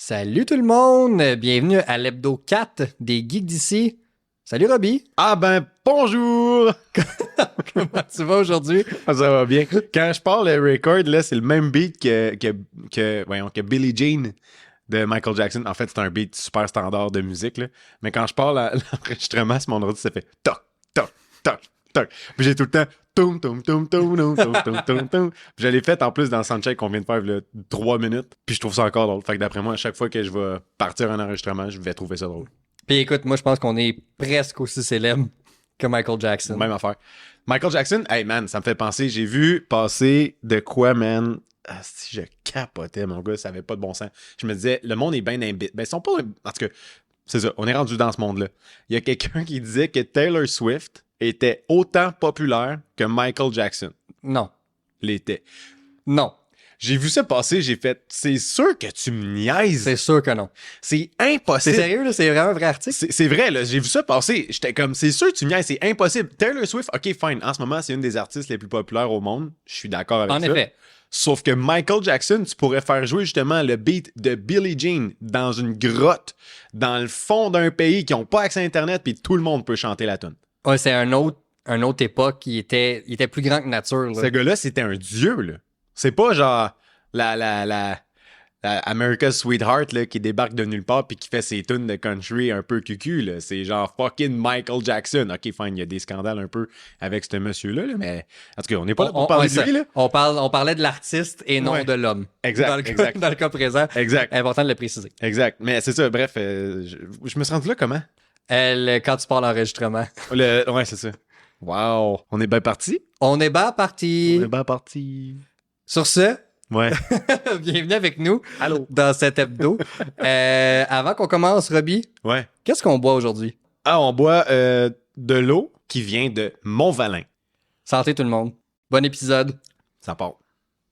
Salut tout le monde, bienvenue à l'hebdo 4 des Geeks d'ici. Salut Robbie. Ah ben, bonjour! Comment tu vas aujourd'hui? Ça va bien. Quand je parle le record, là, c'est le même beat que Billie Jean de Michael Jackson. En fait, c'est un beat super standard de musique, là. Mais quand je parle à l'enregistrement sur mon ordi, ça fait toc, toc, toc, toc. Puis j'ai tout le temps toum, toum, toum, toum, toum, toum, toum, toum, toum. Puis je l'ai fait en plus dans le soundcheck qu'on vient de faire, là, 3 minutes. Puis je trouve ça encore drôle. Fait que d'après moi, à chaque fois que je vais partir un enregistrement, je vais trouver ça drôle. Puis écoute, moi je pense qu'on est presque aussi célèbre que Michael Jackson. Même affaire. Michael Jackson, hey man, ça me fait penser, j'ai vu passer de quoi, man? Ah, si je capotais, mon gars, ça avait pas de bon sens. Je me disais, le monde est bien imbite. Ben, ils sont pas. En tout cas, c'est ça, on est rendu dans ce monde-là. Il y a quelqu'un qui disait que Taylor Swift était autant populaire que Michael Jackson Non. l'était. Non. J'ai vu ça passer, j'ai fait, c'est sûr que tu me niaises. C'est sûr que non. C'est impossible. C'est sérieux, là? C'est vraiment un vrai article? C'est vrai, là, j'ai vu ça passer. J'étais comme, c'est sûr que tu me niaises, c'est impossible. Taylor Swift, ok, fine. En ce moment, c'est une des artistes les plus populaires au monde. Je suis d'accord avec ça. En effet. Sauf que Michael Jackson, tu pourrais faire jouer justement le beat de Billie Jean dans une grotte, dans le fond d'un pays qui n'ont pas accès à Internet, puis tout le monde peut chanter la tune. Ouais, c'est un autre époque qui était plus grand que nature. Là. Ce gars-là, c'était un dieu, là. C'est pas genre la America's Sweetheart là, qui débarque de nulle part puis qui fait ses tunes de country un peu cucu, là. C'est genre fucking Michael Jackson. Ok, fine, il y a des scandales un peu avec ce monsieur-là, là, mais en tout cas, on n'est pas là pour parler de lui, là. On parlait de l'artiste et non de l'homme. Exact, dans le cas présent. Exact. Important de le préciser. Exact. Mais c'est ça, bref, je me suis rendu là comment? Quand tu parles d'enregistrement. Ouais, c'est ça. Wow. On est bien parti? On est bien parti. On est bien parti. Sur ce, ouais. bienvenue avec nous Allô. Dans cet hebdo. Avant qu'on commence, Robbie, ouais. Qu'est-ce qu'on boit aujourd'hui? Ah, on boit de l'eau qui vient de Montvalin. Santé tout le monde. Bon épisode. Ça part.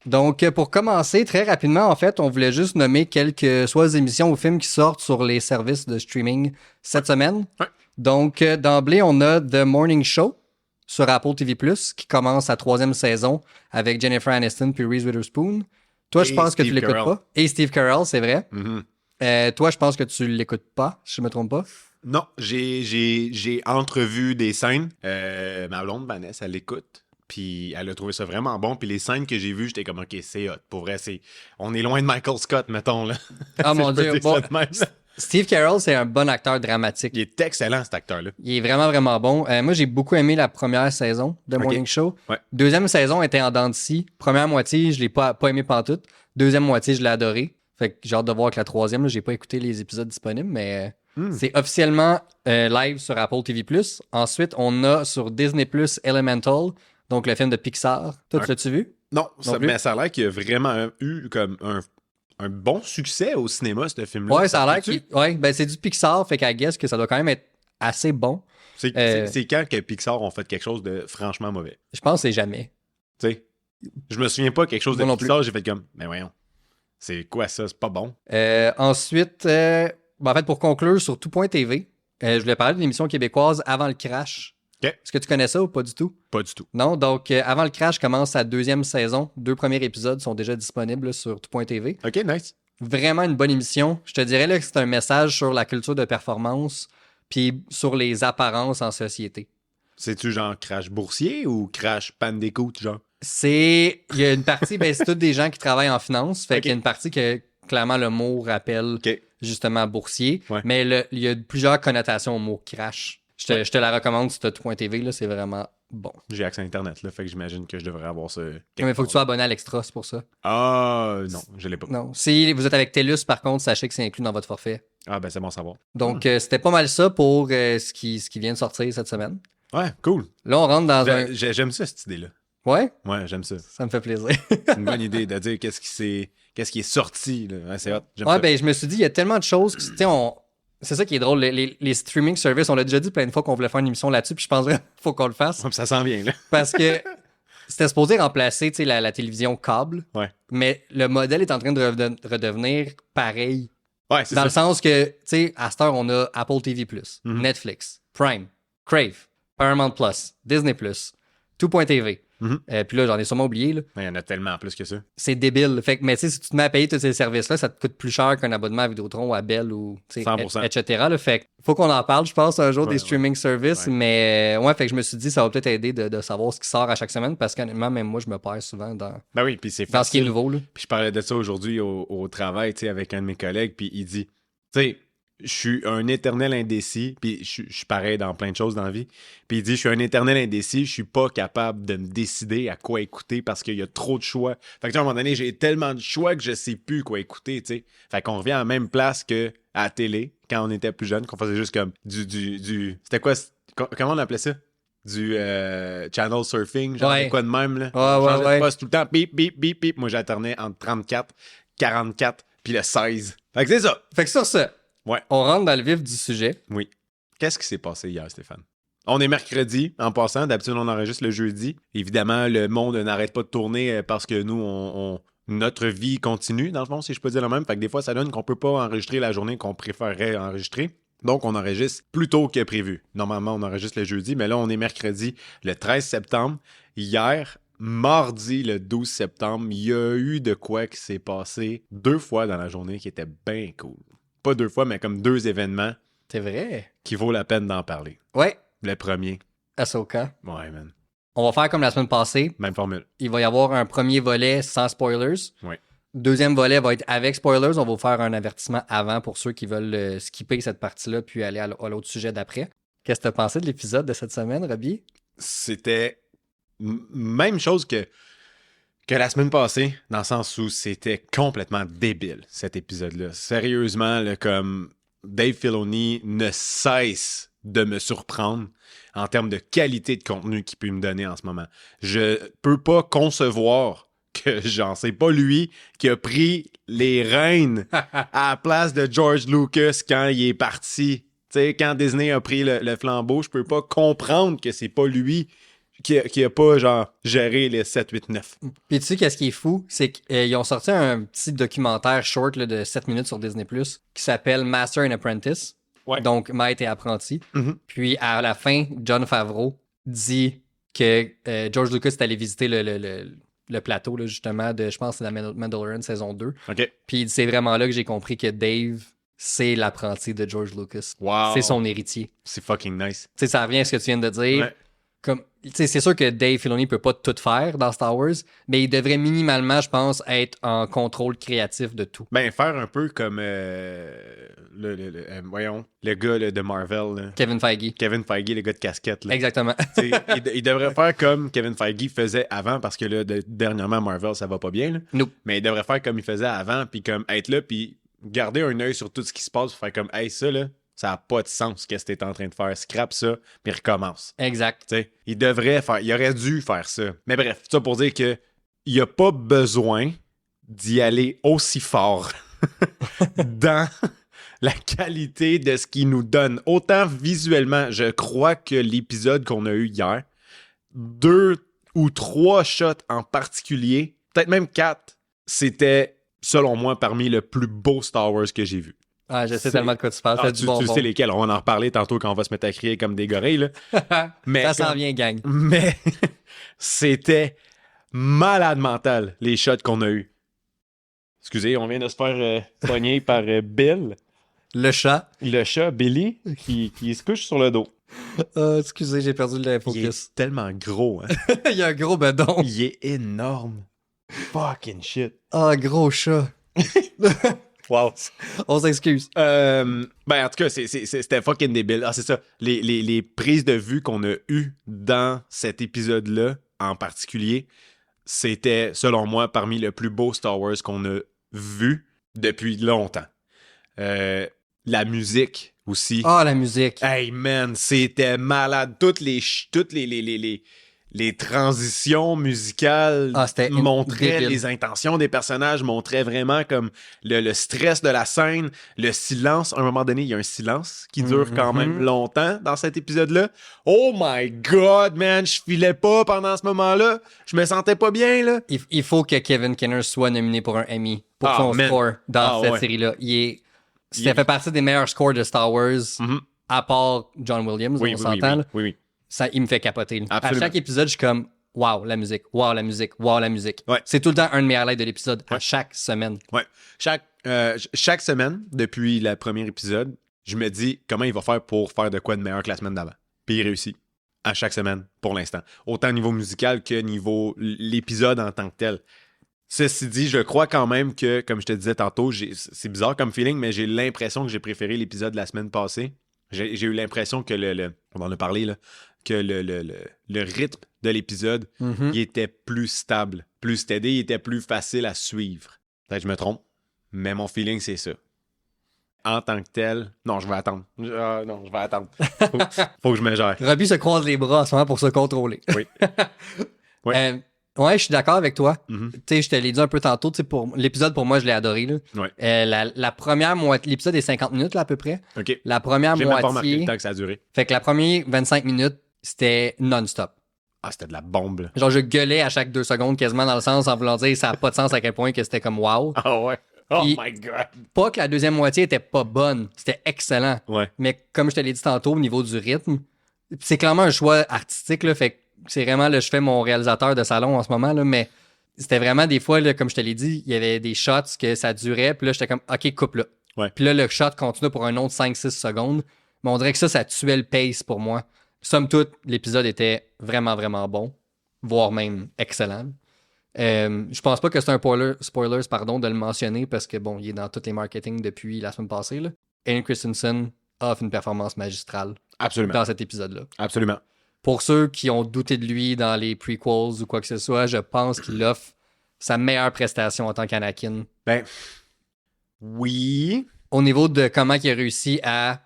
Donc, pour commencer, très rapidement, en fait, on voulait juste nommer quelques soit émissions ou films qui sortent sur les services de streaming cette semaine. Ouais. Donc, d'emblée, on a The Morning Show sur Apple TV+, qui commence sa 3e saison avec Jennifer Aniston puis Reese Witherspoon. Toi, je pense que tu l'écoutes pas. Et Steve Carell, c'est vrai. Mm-hmm. Toi, je pense que tu l'écoutes pas, si je me trompe pas. Non, j'ai entrevu des scènes. Ma blonde, Vanessa, elle l'écoute. Puis elle a trouvé ça vraiment bon. Puis les scènes que j'ai vues, j'étais comme, OK, c'est hot. Pour vrai, on est loin de Michael Scott, mettons, là. Ah mon Si je peux Dieu. dire ça Bon, de même. Steve Carell, c'est un bon acteur dramatique. Il est excellent, cet acteur-là. Il est vraiment, vraiment bon. Moi, j'ai beaucoup aimé la première saison de Morning Show. Ouais. Deuxième saison était en dents de scie. Première moitié, je l'ai pas aimé pantoute. Deuxième moitié, je l'ai adoré. Fait que j'ai hâte de voir que la troisième, là, j'ai pas écouté les épisodes disponibles, mais c'est officiellement live sur Apple TV+. Ensuite, on a sur Disney+, Elemental, donc le film de Pixar. Toi, tu l'as-tu vu? Non, mais ça a l'air qu'il y a vraiment eu comme un bon succès au cinéma, ce film-là. Ouais, ça a l'air ben c'est du Pixar, fait qu'à guess que ça doit quand même être assez bon. C'est quand que Pixar ont fait quelque chose de franchement mauvais? Je pense que c'est jamais. Tu sais, je me souviens pas quelque chose de Moi non Pixar, j'ai fait comme, mais voyons, c'est quoi ça? C'est pas bon. Ensuite, en fait, pour conclure sur tout.tv, je voulais parler d'une émission québécoise Avant le crash. OK. Est-ce que tu connais ça ou pas du tout? Pas du tout. Non, donc Avant le crash commence sa 2e saison. 2 premiers épisodes sont déjà disponibles là, sur tout.tv. OK, nice. Vraiment une bonne émission. Je te dirais là, que c'est un message sur la culture de performance puis sur les apparences en société. C'est-tu genre crash boursier ou crash Bandicoot, genre? Il y a une partie, c'est tous des gens qui travaillent en finance. Fait qu'il y a une partie que clairement le mot rappelle justement boursier. Ouais. Mais il y a plusieurs connotations au mot crash. Je te la recommande si tu as tout.tv, là, c'est vraiment bon. J'ai accès à Internet, là, fait que j'imagine que je devrais avoir ça. Mais il faut que tu sois abonné à l'Extra, c'est pour ça. Ah, non, je l'ai pas. Non. Si vous êtes avec TELUS, par contre, sachez que c'est inclus dans votre forfait. Ah, ben c'est bon à savoir. Donc, c'était pas mal ça pour ce qui vient de sortir cette semaine. Ouais, cool. Là, on rentre dans J'aime ça, cette idée-là. Ouais? Ouais, j'aime ça. Ça me fait plaisir. C'est une bonne idée de dire qu'est-ce qui est sorti, là. Ouais, c'est hot. Ouais, ça. Ben, je me suis dit, il y a tellement de choses que, tu sais, c'est ça qui est drôle. Les streaming services, on l'a déjà dit plein de fois qu'on voulait faire une émission là-dessus, puis je pense qu'il faut qu'on le fasse. Ouais, ça sent bien, là. Parce que c'était supposé remplacer, tu sais, la télévision câble. Ouais. Mais le modèle est en train de redevenir pareil. Ouais, c'est dans ça. Le sens que, tu sais, à cette heure, on a Apple TV+, Netflix, Prime, Crave, Paramount+, Disney+, tout.tv. Puis là, j'en ai sûrement oublié. Là. Il y en a tellement plus que ça. C'est débile. Fait que, mais tu sais, si tu te mets à payer tous ces services-là, ça te coûte plus cher qu'un abonnement à Vidéotron ou à Bell ou 100%. etc. Là. Fait que faut qu'on en parle, je pense, un jour Ouais, des streaming services. Ouais. Mais ouais, fait que je me suis dit, ça va peut-être aider de savoir ce qui sort à chaque semaine parce qu'honnêtement, même moi, je me perds souvent dans Oui, puis c'est ce qui est facile. nouveau. Là. Puis je parlais de ça aujourd'hui au travail, tu sais, avec un de mes collègues, puis il dit, tu sais, je suis un éternel indécis, puis je suis pareil dans plein de choses dans la vie. Puis il dit, je suis un éternel indécis, je suis pas capable de me décider à quoi écouter parce qu'il y a trop de choix. Fait que à un moment donné, j'ai tellement de choix que je sais plus quoi écouter, tu sais. Fait qu'on revient à la même place que à la télé, quand on était plus jeune, qu'on faisait juste comme du... C'était quoi? Comment on appelait ça? Du channel surfing, genre Ouais. de quoi de même, là. Ouais, On changeait de ouais. poste tout le temps, bip, bip, bip, bip. Moi, j'alternais entre 34, 44, puis le 16. Fait que c'est ça. Fait que sur ça, Ouais. on rentre dans le vif du sujet. Oui. Qu'est-ce qui s'est passé hier, Stéphane? On est mercredi, en passant. D'habitude, on enregistre le jeudi. Évidemment, le monde n'arrête pas de tourner parce que nous, notre vie continue, dans le fond, si je peux dire le même. Fait que des fois, ça donne qu'on peut pas enregistrer la journée qu'on préférerait enregistrer. Donc, on enregistre plus tôt que prévu. Normalement, on enregistre le jeudi, mais là, on est mercredi, le 13 septembre. Hier, mardi, le 12 septembre, il y a eu de quoi qui s'est passé 2 fois dans la journée qui était bien cool. Pas 2 fois, mais comme 2 événements C'est vrai. qui vaut la peine d'en parler. Ouais, Le premier, Ahsoka. ouais, man. On va faire comme la semaine passée. Même formule. Il va y avoir un premier volet sans spoilers. Ouais. Deuxième volet va être avec spoilers. On va vous faire un avertissement avant pour ceux qui veulent skipper cette partie-là puis aller à l'autre sujet d'après. Qu'est-ce que tu as pensé de l'épisode de cette semaine, Robbie? C'était même chose que la semaine passée, dans le sens où c'était complètement débile, cet épisode-là. Sérieusement, là, comme Dave Filoni ne cesse de me surprendre en termes de qualité de contenu qu'il peut me donner en ce moment. Je peux pas concevoir que, genre, c'est pas lui qui a pris les rênes à la place de George Lucas quand il est parti. Tu sais, quand Disney a pris le flambeau, je peux pas comprendre que c'est pas lui qui a pas, genre, géré les 7, 8, 9. Puis tu sais, qu'est-ce qui est fou? C'est qu'ils ont sorti un petit documentaire short là, de 7 minutes sur Disney+, qui s'appelle Master and Apprentice. Ouais. Donc, maître et apprenti. Mhm. Puis, à la fin, Jon Favreau dit que George Lucas est allé visiter le plateau, là, justement, de, je pense, c'est la Mandalorian saison 2. OK. Puis, c'est vraiment là que j'ai compris que Dave, c'est l'apprenti de George Lucas. Wow. C'est son héritier. C'est fucking nice. Tu sais, ça revient à ce que tu viens de dire. Ouais. Comme, tu sais, c'est sûr que Dave Filoni peut pas tout faire dans Star Wars, mais il devrait minimalement, je pense, être en contrôle créatif de tout. Ben, faire un peu comme voyons, le gars là, de Marvel, là. Kevin Feige. Kevin Feige, le gars de casquette. Là. Exactement. T'sais, il devrait faire comme Kevin Feige faisait avant, parce que là, dernièrement, Marvel, ça va pas bien. Là. Nope. Mais il devrait faire comme il faisait avant, puis comme être là, puis garder un œil sur tout ce qui se passe, faire comme, hey, ça, là, ça n'a pas de sens, qu'est-ce que t'es en train de faire. Scrap ça, puis recommence. Exact. T'sais, il aurait dû faire ça. Mais bref, ça pour dire que il n'y a pas besoin d'y aller aussi fort dans la qualité de ce qu'il nous donne. Autant visuellement, je crois que l'épisode qu'on a eu hier, 2 ou 3 shots en particulier, peut-être même 4, c'était, selon moi, parmi le plus beau Star Wars que j'ai vu. Ah, je sais tellement de quoi tu parles. Ah, du tu bonbon. sais lesquels, on va en reparler tantôt quand on va se mettre à crier comme des gorilles. Là. Mais Ça s'en vient, gang. Mais c'était malade mental, les shots qu'on a eus. Excusez, on vient de se faire pogner par Bill, Le chat. le chat Billy, qui se couche sur le dos. Excusez, j'ai perdu le Il focus. est tellement gros, hein. Il y a un gros bedon. Il est énorme. Fucking shit. Ah, gros chat. Wow. On s'excuse. Ben, en tout cas, c'était fucking débile. Ah, c'est ça. Les prises de vue qu'on a eues dans cet épisode-là, en particulier, c'était, selon moi, parmi le plus beau Star Wars qu'on a vu depuis longtemps. La musique aussi. Ah, la musique. Hey, man, c'était malade. Toutes les transitions musicales C'était montraient débile. les intentions des personnages, montraient vraiment comme le stress de la scène, le silence. À un moment donné, il y a un silence qui dure quand même longtemps dans cet épisode-là. Oh my God, man, je filais pas pendant ce moment-là. Je me sentais pas bien, là. Il faut que Kevin Kenner soit nominé pour un Emmy pour Ah, son man. score dans Ah, cette ouais. série-là. Ça fait partie des meilleurs scores de Star Wars, à part John Williams, on s'entend. là. oui. Ça, il me fait capoter. Là. À Absolument. chaque épisode, je suis comme, wow, la musique, wow, la musique, wow, la musique. Ouais. C'est tout le temps un de mes highlights de l'épisode à chaque semaine. Ouais. Chaque semaine, depuis le premier épisode, je me dis comment il va faire pour faire de quoi de meilleur que la semaine d'avant. Puis il réussit. À chaque semaine, pour l'instant. Autant au niveau musical que niveau l'épisode en tant que tel. Ceci dit, je crois quand même que, comme je te disais tantôt, c'est bizarre comme feeling, mais j'ai l'impression que j'ai préféré l'épisode de la semaine passée. J'ai eu l'impression que on en a parlé, là, que le rythme de l'épisode, il était plus stable, plus steady, il était plus facile à suivre. Peut-être que je me trompe, mais mon feeling, c'est ça. En tant que tel, non, je vais attendre. Non, je vais attendre. Faut que je me gère. Robbie se croise les bras en ce moment pour se contrôler. Oui. Ouais. Ouais, je suis d'accord avec toi. Mm-hmm. Tu sais, je te l'ai dit un peu tantôt. Pour l'épisode, pour moi, je l'ai adoré. Là. Ouais. La première moitié, l'épisode est 50 minutes là, à peu près. OK. La première J'ai moitié. même pas remarqué le temps que ça a duré. Fait que la première 25 minutes, c'était non-stop. Ah, c'était de la bombe, là. Genre, je gueulais à chaque 2 secondes quasiment dans le sens en voulant dire ça n'a pas de sens à quel point que c'était comme wow. Ah ouais. Oh Puis, my God. Pas que la deuxième moitié était pas bonne, c'était excellent. Ouais. Mais comme je te l'ai dit tantôt, au niveau du rythme, c'est clairement un choix artistique, là, fait que c'est vraiment, là, je fais mon réalisateur de salon en ce moment, là, mais c'était vraiment des fois, là, comme je te l'ai dit, il y avait des shots que ça durait, puis là, j'étais comme, OK, coupe là. Ouais. Puis là, le shot continue pour un autre 5-6 secondes, mais on dirait que ça tuait le pace pour moi. Somme toute, l'épisode était vraiment, vraiment bon, voire même excellent. Je pense pas que c'est un spoilers de le mentionner parce que bon, il est dans tous les marketing depuis la semaine passée. Là. Hayden Christensen offre une performance magistrale Absolument. dans cet épisode-là. Absolument. Pour ceux qui ont douté de lui dans les prequels ou quoi que ce soit, je pense qu'il offre sa meilleure prestation en tant qu'Anakin. Ben, oui. Au niveau de comment il a réussi à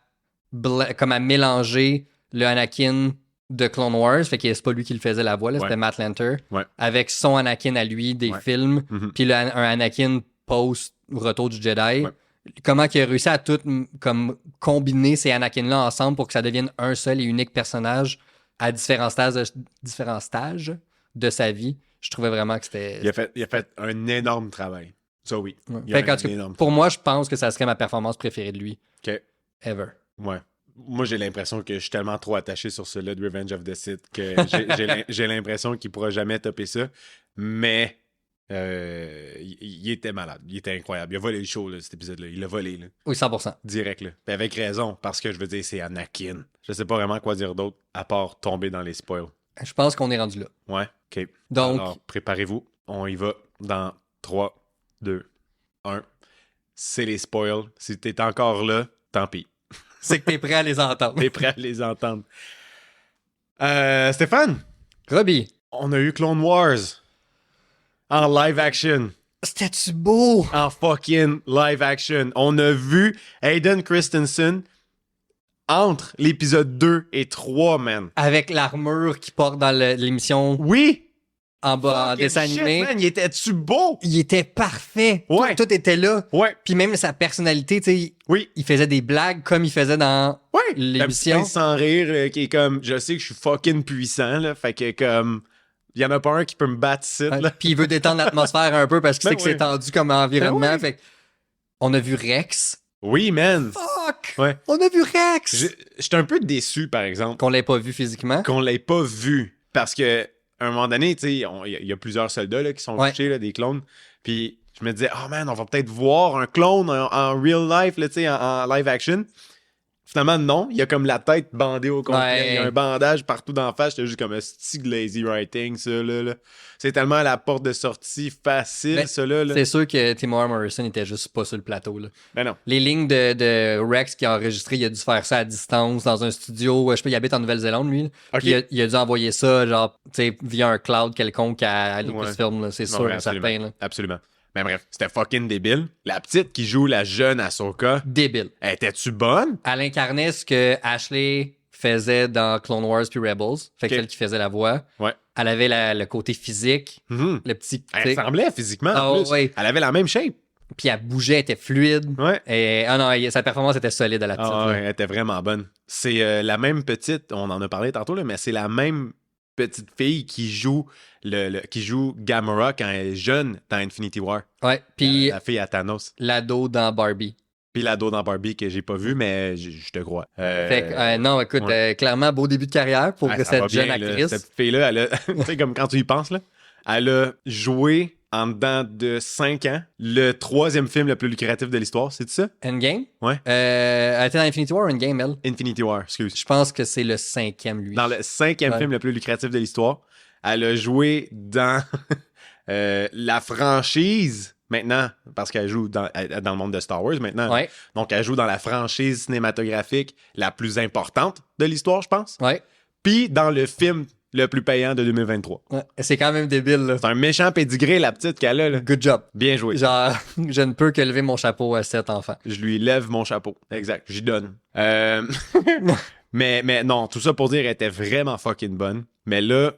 mélanger le Anakin de Clone Wars, fait que c'est pas lui qui le faisait la voix, là, c'était Matt Lanter, avec son Anakin à lui des films, puis un Anakin post-Retour du Jedi. Ouais. Comment il a réussi à tout comme combiner ces Anakin-là ensemble pour que ça devienne un seul et unique personnage à différents stages de sa vie. Je trouvais vraiment que c'était... Il a fait un énorme travail. Ça, oui. Ouais. Pour moi, je pense que ça serait ma performance préférée de lui. OK. Ever. Ouais. Moi, j'ai l'impression que je suis tellement trop attaché sur celui de Revenge of the Sith que j'ai l'impression qu'il pourra jamais topper ça. Mais il était malade. Il était incroyable. Il a volé le show, là, cet épisode-là. Il l'a volé. Là. Oui, 100%. Direct. Là. Puis avec raison, parce que je veux dire, c'est Anakin. Je sais pas vraiment quoi dire d'autre à part tomber dans les spoils. Je pense qu'on est rendu là. Ouais, OK. Donc, alors, préparez-vous. On y va dans 3, 2, 1. C'est les spoils. Si t'es encore là, tant pis. C'est que t'es prêt à les entendre. T'es prêt à les entendre. Stéphane? Robbie? On a eu Clone Wars en live action. C'était-tu beau? En fucking live action. On a vu Hayden Christensen entre l'épisode 2 et 3, man. Avec l'armure qu'il porte dans l'émission. Oui! En bas, en dessin animé. Man, il était-tu beau? Il était parfait. Ouais. Tout était là. Ouais. Puis même sa personnalité, tu sais. Oui. Il faisait des blagues comme il faisait dans l'émission. Sans rire, qui est comme, je sais que je suis fucking puissant, là. Fait que comme, il y en a pas un qui peut me battre ici, là. Puis il veut détendre l'atmosphère un peu parce qu'il sait que c'est tendu comme environnement. Ben oui. Fait on a vu Rex. Oui, man. Fuck! Ouais. On a vu Rex! J'étais un peu déçu, par exemple. Qu'on l'ait pas vu physiquement. Qu'on l'ait pas vu. Parce que, à un moment donné, tu sais, il y a plusieurs soldats là, qui sont couchés, là, des clones. Puis je me disais, oh man, on va peut-être voir un clone en real life, là, tu sais, en live action. Finalement, non. Il y a comme la tête bandée au complet. Ouais. Il y a un bandage partout d'en face. J'étais juste comme un stick lazy writing, ça, là. C'est tellement à la porte de sortie facile, ça, là. C'est sûr que Timur Morrison était juste pas sur le plateau, là. Ben non. Les lignes de Rex qui a enregistré, il a dû faire ça à distance dans un studio. Je sais pas, il habite en Nouvelle-Zélande, lui. Okay. Puis il a dû envoyer ça, genre, tu sais, via un cloud quelconque à Lucasfilm, là. C'est sûr, certain, là. Absolument. Mais bref, c'était fucking débile. La petite qui joue la jeune Ahsoka. Débile. Était-tu bonne? Elle incarnait ce que Ashley faisait dans Clone Wars puis Rebels. Fait que celle qui faisait la voix. Ouais. Elle avait le côté physique. Le petit... Elle ressemblait physiquement, en plus. Ouais. Elle avait la même shape. Puis elle bougeait, elle était fluide. Ouais. Et, sa performance était solide à la petite. Ouais, elle était vraiment bonne. C'est la même petite, on en a parlé tantôt, là, mais c'est la même petite fille qui joue qui joue Gamora quand elle est jeune dans Infinity War. Ouais, puis la fille à Thanos. l'ado dans Barbie. Puis l'ado dans Barbie que j'ai pas vu, mais je te crois. Fait que, non, écoute, clairement, beau début de carrière pour ça cette va jeune bien, là. actrice. Cette fille-là, elle a, tu sais, comme quand tu y penses, là, elle a joué en dedans de 5 ans le 3e film le plus lucratif de l'histoire, c'est ça? Endgame? Ouais. Elle était dans Infinity War ou Endgame, elle? Infinity War, excuse. Je pense que c'est le 5e, lui. Dans le 5e film le plus lucratif de l'histoire, elle a joué dans la franchise maintenant, parce qu'elle joue dans le monde de Star Wars maintenant. Ouais. Donc, elle joue dans la franchise cinématographique la plus importante de l'histoire, je pense. Ouais. Puis dans le film le plus payant de 2023. Ouais. C'est quand même débile, là. C'est un méchant pédigré, la petite qu'elle a, là. Good job. Bien joué. Genre, je ne peux que lever mon chapeau à cet enfant. Je lui lève mon chapeau. Exact, j'y donne. mais non, tout ça pour dire, elle était vraiment fucking bonne. Mais là,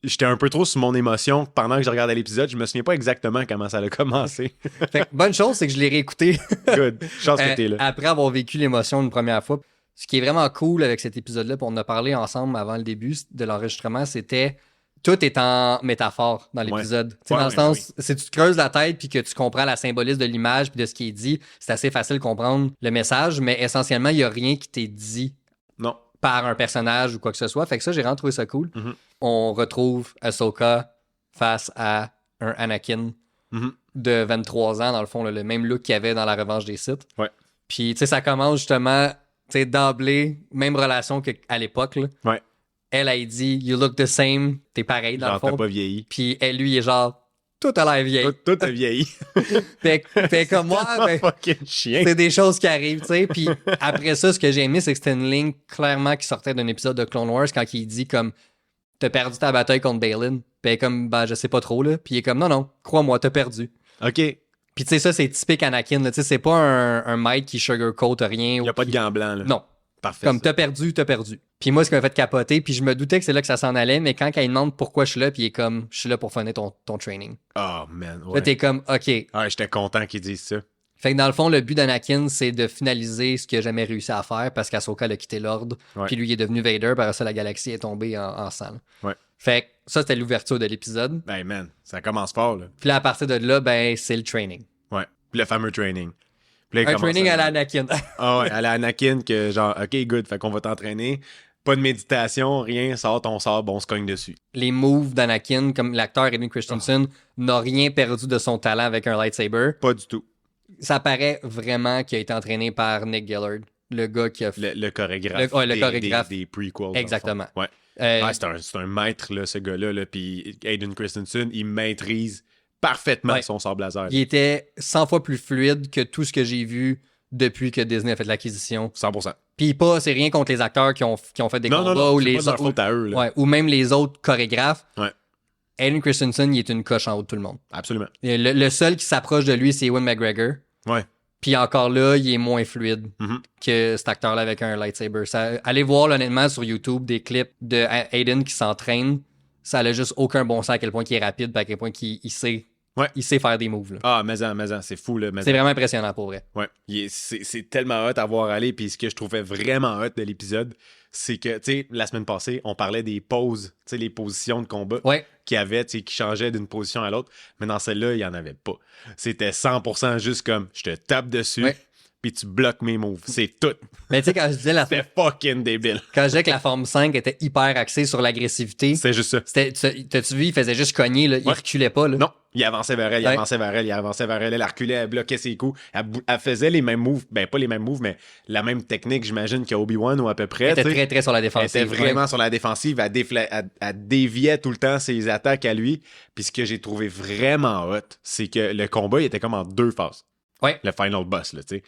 j'étais un peu trop sur mon émotion pendant que je regardais l'épisode. Je me souviens pas exactement comment ça a commencé. Fait que, bonne chose, c'est que je l'ai réécouté Good. Chance que t'es là. après avoir vécu l'émotion une première fois. Ce qui est vraiment cool avec cet épisode-là, puis on en a parlé ensemble avant le début de l'enregistrement, c'était tout est en métaphore dans l'épisode. Dans le sens, si tu te creuses la tête puis que tu comprends la symbolisme de l'image puis de ce qui est dit, c'est assez facile de comprendre le message, mais essentiellement, il n'y a rien qui t'est dit Non. par un personnage ou quoi que ce soit. Fait que ça, j'ai vraiment trouvé ça cool. Mm-hmm. On retrouve Ahsoka face à un Anakin de 23 ans, dans le fond, le même look qu'il y avait dans La Revanche des Sith. Ouais. Puis, tu sais, ça commence justement, tu sais, d'emblée, même relation qu'à l'époque, là. Ouais. Elle a dit « You look the same », t'es pareil, dans le fond. T'as pas vieilli. Puis lui, il est genre « Tout a l'air vieille ». Tout a vieilli. Fait comme moi, ben, fucking chien. c'est des choses qui arrivent, tu sais. Puis après ça, ce que j'ai aimé, c'est que c'était une ligne clairement qui sortait d'un épisode de Clone Wars quand il dit comme « T'as perdu ta bataille contre Balin ». Puis comme « Ben, je sais pas trop, là ». Puis il est comme « Non, non, crois-moi, t'as perdu ». OK. Puis tu sais, ça, c'est typique Anakin, là. Tu sais, c'est pas un maître qui sugarcoat rien. Il y a pas de gants blancs, là. Non. Parfait. Comme t'as perdu. Puis moi, ce qui m'a fait capoter, puis je me doutais que c'est là que ça s'en allait, mais quand elle demande pourquoi je suis là, puis il est comme, je suis là pour finir ton training. Oh, man. Ouais. Là, t'es comme, OK. Ouais, j'étais content qu'ils disent ça. Fait que dans le fond, le but d'Anakin, c'est de finaliser ce qu'il a jamais réussi à faire parce qu'Ahsoka a quitté l'ordre, puis lui, il est devenu Vader, par ça, la galaxie est tombée en sang. Ouais. Fait que ça, c'était l'ouverture de l'épisode. Ben, man, ça commence fort, là. Puis là, à partir de là, ben, c'est le training. Ouais. Le fameux training. Un training à l'Anakin. Ah ouais, à la Anakin, que genre, OK, good, fait qu'on va t'entraîner. Pas de méditation, rien, sort ton sort, bon, on se cogne dessus. Les moves d'Anakin, comme l'acteur Hayden Christensen, n'a rien perdu de son talent avec un lightsaber. Pas du tout. Ça paraît vraiment qu'il a été entraîné par Nick Gillard, le gars qui a Le chorégraphe. le chorégraphe. Des prequels. Exactement. Ouais. C'est un maître, là, ce gars-là. Là, puis Hayden Christensen, il maîtrise parfaitement son sable laser. Il était 100 fois plus fluide que tout ce que j'ai vu depuis que Disney a fait l'acquisition. 100%. Puis c'est rien contre les acteurs qui ont fait des combats non, ou c'est les pas de leur faute à eux, là. Ouais, ou même les autres chorégraphes. Ouais. Hayden Christensen, il est une coche en haut de tout le monde. Absolument. Et le seul qui s'approche de lui, c'est Ewan McGregor. Ouais. Puis encore là, il est moins fluide que cet acteur-là avec un lightsaber. Allez voir honnêtement sur YouTube des clips de Hayden qui s'entraîne. Ça a juste aucun bon sens à quel point il est rapide, à quel point il sait. Ouais. Il sait faire des moves. Là. Ah, mais c'est fou, là. C'est vraiment impressionnant pour vrai. Ouais. C'est tellement hot à voir aller. Puis ce que je trouvais vraiment hot de l'épisode, c'est que, tu sais, la semaine passée, on parlait des poses, tu sais, les positions de combat qu'il y avait, tu sais, qui changeaient d'une position à l'autre. Mais dans celle-là, il n'y en avait pas. C'était 100% juste comme, je te tape dessus, puis tu bloques mes moves. C'est tout. Mais tu sais, quand je disais C'était fucking débile. Quand je disais que la forme 5 était hyper axée sur l'agressivité. C'est juste ça. T'as-tu vu, il faisait juste cogner, là. Il reculait pas, là. Non. Il avançait vers elle, il avançait vers elle, il avançait vers elle, elle reculait, elle bloquait ses coups. Elle faisait les mêmes moves, ben pas les mêmes moves, mais la même technique, j'imagine, qu'Obi-Wan ou à peu près. Elle était très, très sur la défensive. Elle était vraiment sur la défensive, elle déviait tout le temps ses attaques à lui. Puis ce que j'ai trouvé vraiment hot, c'est que le combat, il était comme en 2 phases. Ouais. Le final boss, là, tu sais.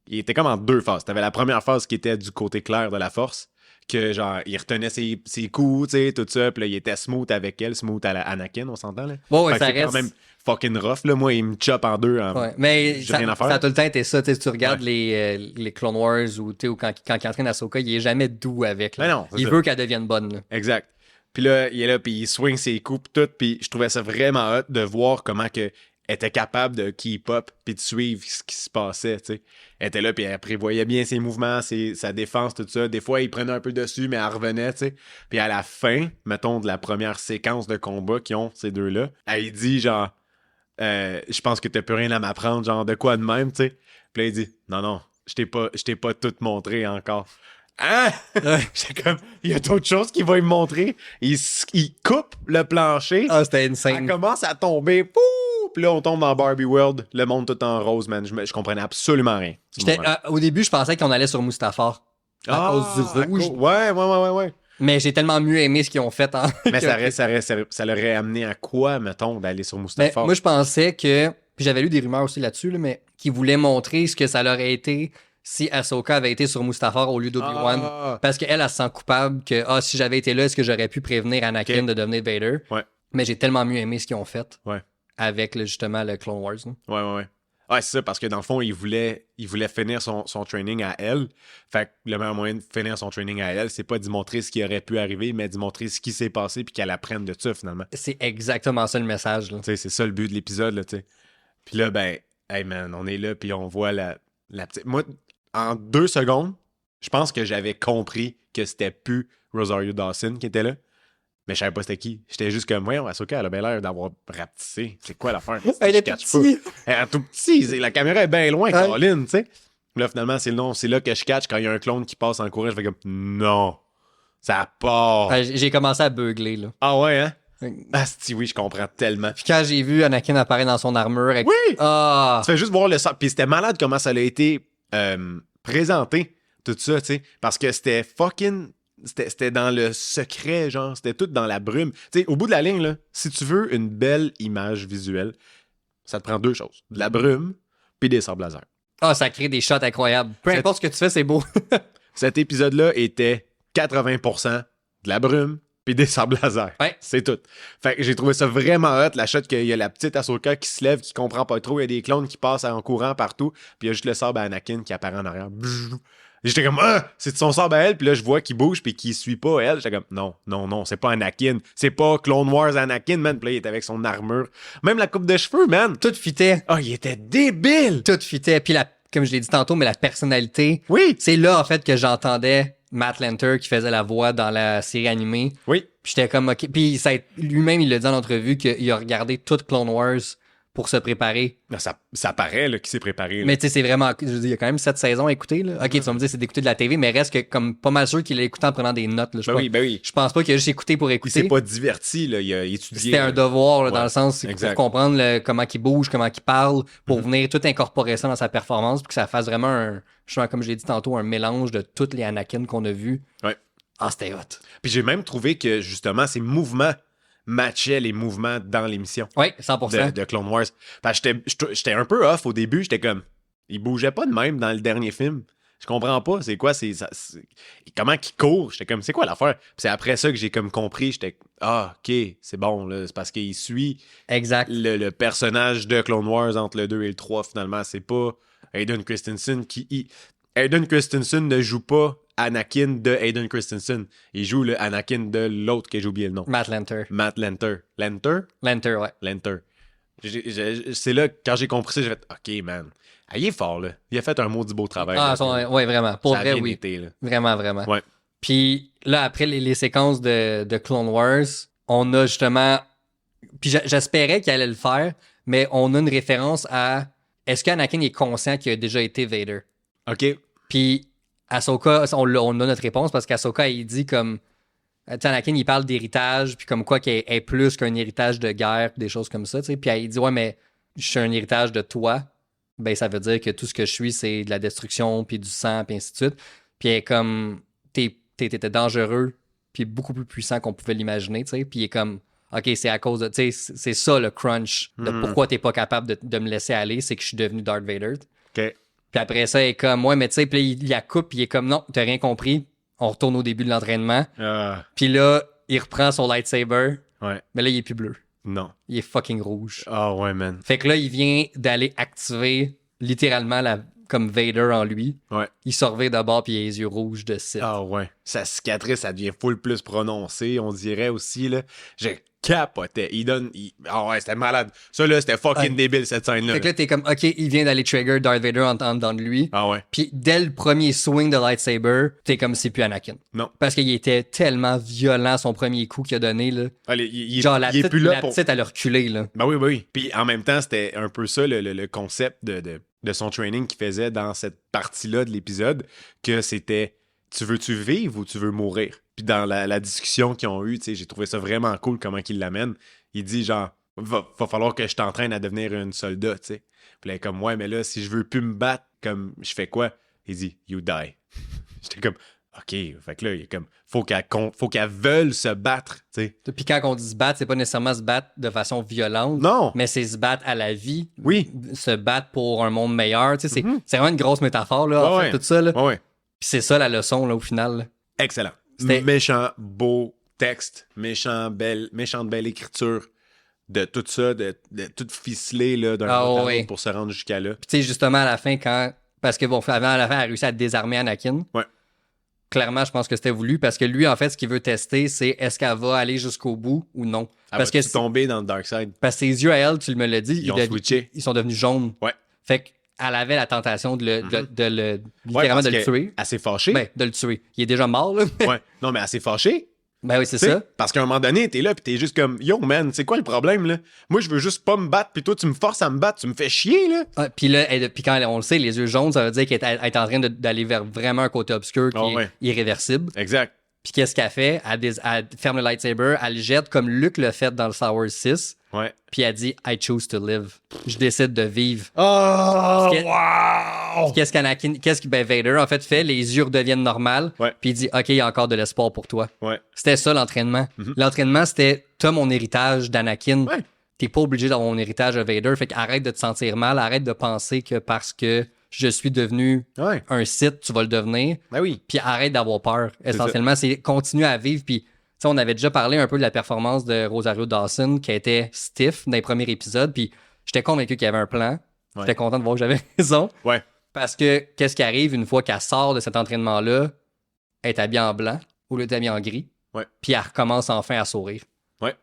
Il était comme en 2 phases. T'avais la première phase qui était du côté clair de la force, que genre, il retenait ses coups, tu sais, tout ça, puis là, il était smooth avec elle, smooth à la Anakin, on s'entend, là? Ouais, ça c'est reste... quand même fucking rough, là. Moi, il me chope en 2. Mais ça, rien à faire. Ça a tout le temps été ça, tu regardes les Clone Wars ou quand il entraîne Ahsoka, il est jamais doux avec, là. Mais non, il veut qu'elle devienne bonne, là. Exact. Puis là, il est là, puis il swing ses coups, pis tout, puis je trouvais ça vraiment hot de voir comment que était capable de keep up puis de suivre ce qui se passait, tu sais. Elle était là puis elle prévoyait bien ses mouvements, sa défense, tout ça. Des fois, il prenait un peu dessus, mais elle revenait, tu sais. Puis à la fin, mettons, de la première séquence de combat qu'ils ont, ces deux-là, elle dit genre, je pense que t'as plus rien à m'apprendre, genre de quoi de même, tu sais. Puis là, il dit, non, je t'ai pas tout montré encore. Hein? J'étais comme, il y a d'autres choses qu'il va me montrer. Il coupe le plancher. Ah, c'était Ça insane. commence à tomber. Pouh! Puis là, on tombe dans Barbie World. Le monde tout en rose, man. Je comprenais absolument rien. Au début, je pensais qu'on allait sur Mustafar. À cause du rouge. Ouais. Mais j'ai tellement mieux aimé ce qu'ils ont fait. Mais ça leur aurait amené à quoi, mettons, d'aller sur Mustafar? Moi, je pensais que... Puis j'avais lu des rumeurs aussi là-dessus, là, mais qu'ils voulaient montrer ce que ça leur aurait été si Ahsoka avait été sur Mustafar au lieu d'Obi-Wan. Parce qu'elle, elle se sent coupable que si j'avais été là, est-ce que j'aurais pu prévenir Anakin de devenir Vader? Ouais. Mais j'ai tellement mieux aimé ce qu'ils ont fait. Ouais. Avec justement le Clone Wars. Là. Ouais. Ouais, c'est ça, parce que dans le fond, il voulait finir son training à elle. Fait que le meilleur moyen de finir son training à elle, c'est pas d'y montrer ce qui aurait pu arriver, mais d'y montrer ce qui s'est passé puis qu'elle apprenne de ça, finalement. C'est exactement ça le message. Là. C'est ça le but de l'épisode, là, tu sais. Puis là, ben, hey man, on est là, puis on voit la petite... Moi, en 2 secondes, je pense que j'avais compris que c'était plus Rosario Dawson qui était là. Mais je savais pas c'était qui. J'étais juste comme, voyons, Ahsoka, elle a bien l'air d'avoir rapetissé. C'est quoi l'affaire? Elle est petite. Elle est tout petit. La caméra est bien loin, Caroline, tu sais. Là, finalement, c'est là que je catch quand il y a un clone qui passe en courant. Je fais comme, non, ça part. J'ai commencé à beugler, là. Ah ouais, hein? Oui, je comprends tellement. Puis quand j'ai vu Anakin apparaître dans son armure... Avec... Oui! Ah! Tu fais juste voir le sang. Puis c'était malade comment ça a été présenté, tout ça, tu sais. Parce que c'était fucking... C'était dans le secret, genre. C'était tout dans la brume. Tu sais, au bout de la ligne, là, si tu veux une belle image visuelle, ça te prend 2 choses. De la brume, puis des sables laser. Ah, ça crée des shots incroyables. Peu importe ce que tu fais, c'est beau. Cet épisode-là était 80% de la brume, puis des sables laser. Ouais. C'est tout. Fait que j'ai trouvé ça vraiment hot, la shot qu'il y a la petite Ahsoka qui se lève, qui comprend pas trop, il y a des clones qui passent en courant partout, puis il y a juste le sable à Anakin qui apparaît en arrière. J'étais comme, c'est de son sable à elle, puis là, je vois qu'il bouge, puis qu'il suit pas elle. J'étais comme, non, c'est pas Anakin. C'est pas Clone Wars Anakin, man. Puis là, il était avec son armure. Même la coupe de cheveux, man. Tout fitait. Ah, il était débile. Tout fitait. Puis, comme je l'ai dit tantôt, mais la personnalité. Oui. C'est là, en fait, que j'entendais Matt Lanter qui faisait la voix dans la série animée. Oui. Puis j'étais comme, OK. Puis lui-même, il l'a dit en entrevue qu'il a regardé toute Clone Wars pour se préparer. Ça paraît là, qu'il s'est préparé. Là. Mais tu sais, c'est vraiment... Je veux dire, il y a quand même 7 saisons à écouter. Là. OK, tu vas me dire c'est d'écouter de la TV, mais reste que comme pas mal sûr qu'il l'a écouté en prenant des notes. Là, Ben oui. Je pense pas qu'il a juste écouté pour écouter. Il s'est pas diverti, là. Il a étudié. C'était un devoir, là, Ouais, dans le sens pour comprendre comment il bouge, comment il parle, pour venir tout incorporer ça dans sa performance, puis que ça fasse vraiment comme je l'ai dit tantôt, un mélange de toutes les Anakin qu'on a vus. Ouais. Ah, c'était hot. Puis j'ai même trouvé que, justement, ces mouvements matchait les mouvements dans l'émission. Oui, 100%. De Clone Wars. Parce que j'étais un peu off au début. J'étais comme... Il bougeait pas de même dans le dernier film. Je comprends pas. C'est quoi? Comment qu'il court? J'étais comme... C'est quoi l'affaire? Puis c'est après ça que j'ai comme compris. J'étais... Ah, OK. C'est bon. Là. C'est parce qu'il suit le personnage de Clone Wars entre le 2 et le 3, finalement. C'est pas Hayden Christensen qui... Hayden Christensen ne joue pas Anakin de Hayden Christensen. Il joue le Anakin de l'autre que j'ai oublié le nom. Matt Lanter. Lanter, ouais. Lanter. C'est là, quand j'ai compris ça, j'ai fait OK, man. Ah, il est fort, là. Il a fait un maudit beau travail. Ouais, vraiment. Pour vrai, oui. Été, là. Vraiment. Ouais. Puis là, après les séquences de Clone Wars, on a justement... Puis j'espérais qu'il allait le faire, mais on a une référence à... Est-ce qu'Anakin est conscient qu'il a déjà été Vader? OK. Puis Ahsoka, on a notre réponse parce qu'Ahsoka, il dit comme... Anakin, il parle d'héritage, puis comme quoi qu'il est plus qu'un héritage de guerre, des choses comme ça, tu sais. Puis il dit, ouais, mais je suis un héritage de toi. Ben, ça veut dire que tout ce que je suis, c'est de la destruction, puis du sang, puis ainsi de suite. Puis elle est comme... T'étais dangereux, puis beaucoup plus puissant qu'on pouvait l'imaginer, tu sais. Puis il est comme... OK, c'est à cause de... Tu sais, c'est ça le crunch de pourquoi t'es pas capable de me laisser aller, c'est que je suis devenu Darth Vader. OK. Puis après ça, il est comme... Ouais, mais tu sais, puis il la coupe, puis il est comme... Non, t'as rien compris. On retourne au début de l'entraînement. Puis là, il reprend son lightsaber. Ouais. Mais là, il est plus bleu. Non. Il est fucking rouge. Ah ouais, man. Fait que là, il vient d'aller activer littéralement comme Vader en lui. Ouais. Il se revient d'abord, puis il a les yeux rouges de Sith. Ah ouais. Sa cicatrice, ça devient full plus prononcée, on dirait aussi, là. J'ai capoté. Ah ouais, c'était malade. Ça, là, c'était fucking débile, cette scène-là. Fait que là, t'es comme, OK, il vient d'aller trigger Darth Vader en dedans de lui. Ah ouais. Puis dès le premier swing de lightsaber, t'es comme, c'est plus Anakin. Non. Parce qu'il était tellement violent, son premier coup qu'il a donné, là. Genre, la petite, elle a reculé, là. Ben oui. Puis en même temps, c'était un peu ça, le concept de de son training qu'il faisait dans cette partie-là de l'épisode, que c'était « Tu veux-tu vivre ou tu veux mourir? » Puis dans la discussion qu'ils ont eue, j'ai trouvé ça vraiment cool comment il l'amène. Il dit genre « Va falloir que je t'entraîne à devenir une soldat, tu sais. » Puis là, comme « Ouais, mais là, si je veux plus me battre, comme je fais quoi? » Il dit « You die. » J'étais comme « OK. » Fait que là, il est comme « Faut qu'elle veuille se battre, tu sais. » Puis quand on dit se battre, c'est pas nécessairement se battre de façon violente. Non. Mais c'est se battre à la vie. Oui. Se battre pour un monde meilleur. Tu sais, c'est vraiment une grosse métaphore, là, en fait, tout ça. Là. Ouais. Puis c'est ça la leçon, là, au final. Là. Excellent. Méchant, beau texte, méchante belle écriture de tout ça, de tout ficeler là, d'un bout à l'autre pour se rendre jusqu'à là. Puis tu sais, justement, à la fin, parce que bon, avant, à la fin, elle a réussi à désarmer Anakin. Ouais. Clairement, je pense que c'était voulu parce que lui, en fait, ce qu'il veut tester, c'est est-ce qu'elle va aller jusqu'au bout ou non. Parce que tomber dans le dark side. Parce que ses yeux à elle, tu me l'as dit, ils ont switché. Ils sont devenus jaunes. Ouais. Fait qu'elle avait la tentation de le tuer. Elle s'est fâchée. Ben, de le tuer. Il est déjà mort, là. Ouais. Non, mais elle s'est fâchée. Ben oui, c'est ça. Parce qu'à un moment donné, t'es là pis t'es juste comme yo man, c'est quoi le problème là? Moi je veux juste pas me battre pis toi tu me forces à me battre, tu me fais chier là. Ah, puis là, puis quand on le sait, les yeux jaunes, ça veut dire qu'elle est en train d'aller vers vraiment un côté obscur qui est irréversible. Exact. Puis qu'est-ce qu'elle fait? Elle ferme le lightsaber, elle le jette comme Luke l'a fait dans le Star Wars 6. Ouais. Puis elle dit I choose to live. Je décide de vivre. Oh wow! Puis qu'est-ce que Vader en fait fait? Les yeux redeviennent normales. Ouais. Puis il dit OK, il y a encore de l'espoir pour toi. Ouais. C'était ça l'entraînement. L'entraînement, c'était t'as mon héritage d'Anakin. Ouais. T'es pas obligé d'avoir mon héritage de Vader. Fait qu'arrête de te sentir mal, arrête de penser que parce que je suis devenu un Sith, tu vas le devenir. Ben oui. Puis arrête d'avoir peur. Essentiellement, c'est continuer à vivre. Puis on avait déjà parlé un peu de la performance de Rosario Dawson qui était stiff dans les premiers épisodes. Puis j'étais convaincu qu'il y avait un plan. J'étais content de voir que j'avais raison. Ouais. Parce que qu'est-ce qui arrive une fois qu'elle sort de cet entraînement-là? Elle est habillée en blanc au lieu d'être habillée en gris. Ouais. Puis elle recommence enfin à sourire. Ouais.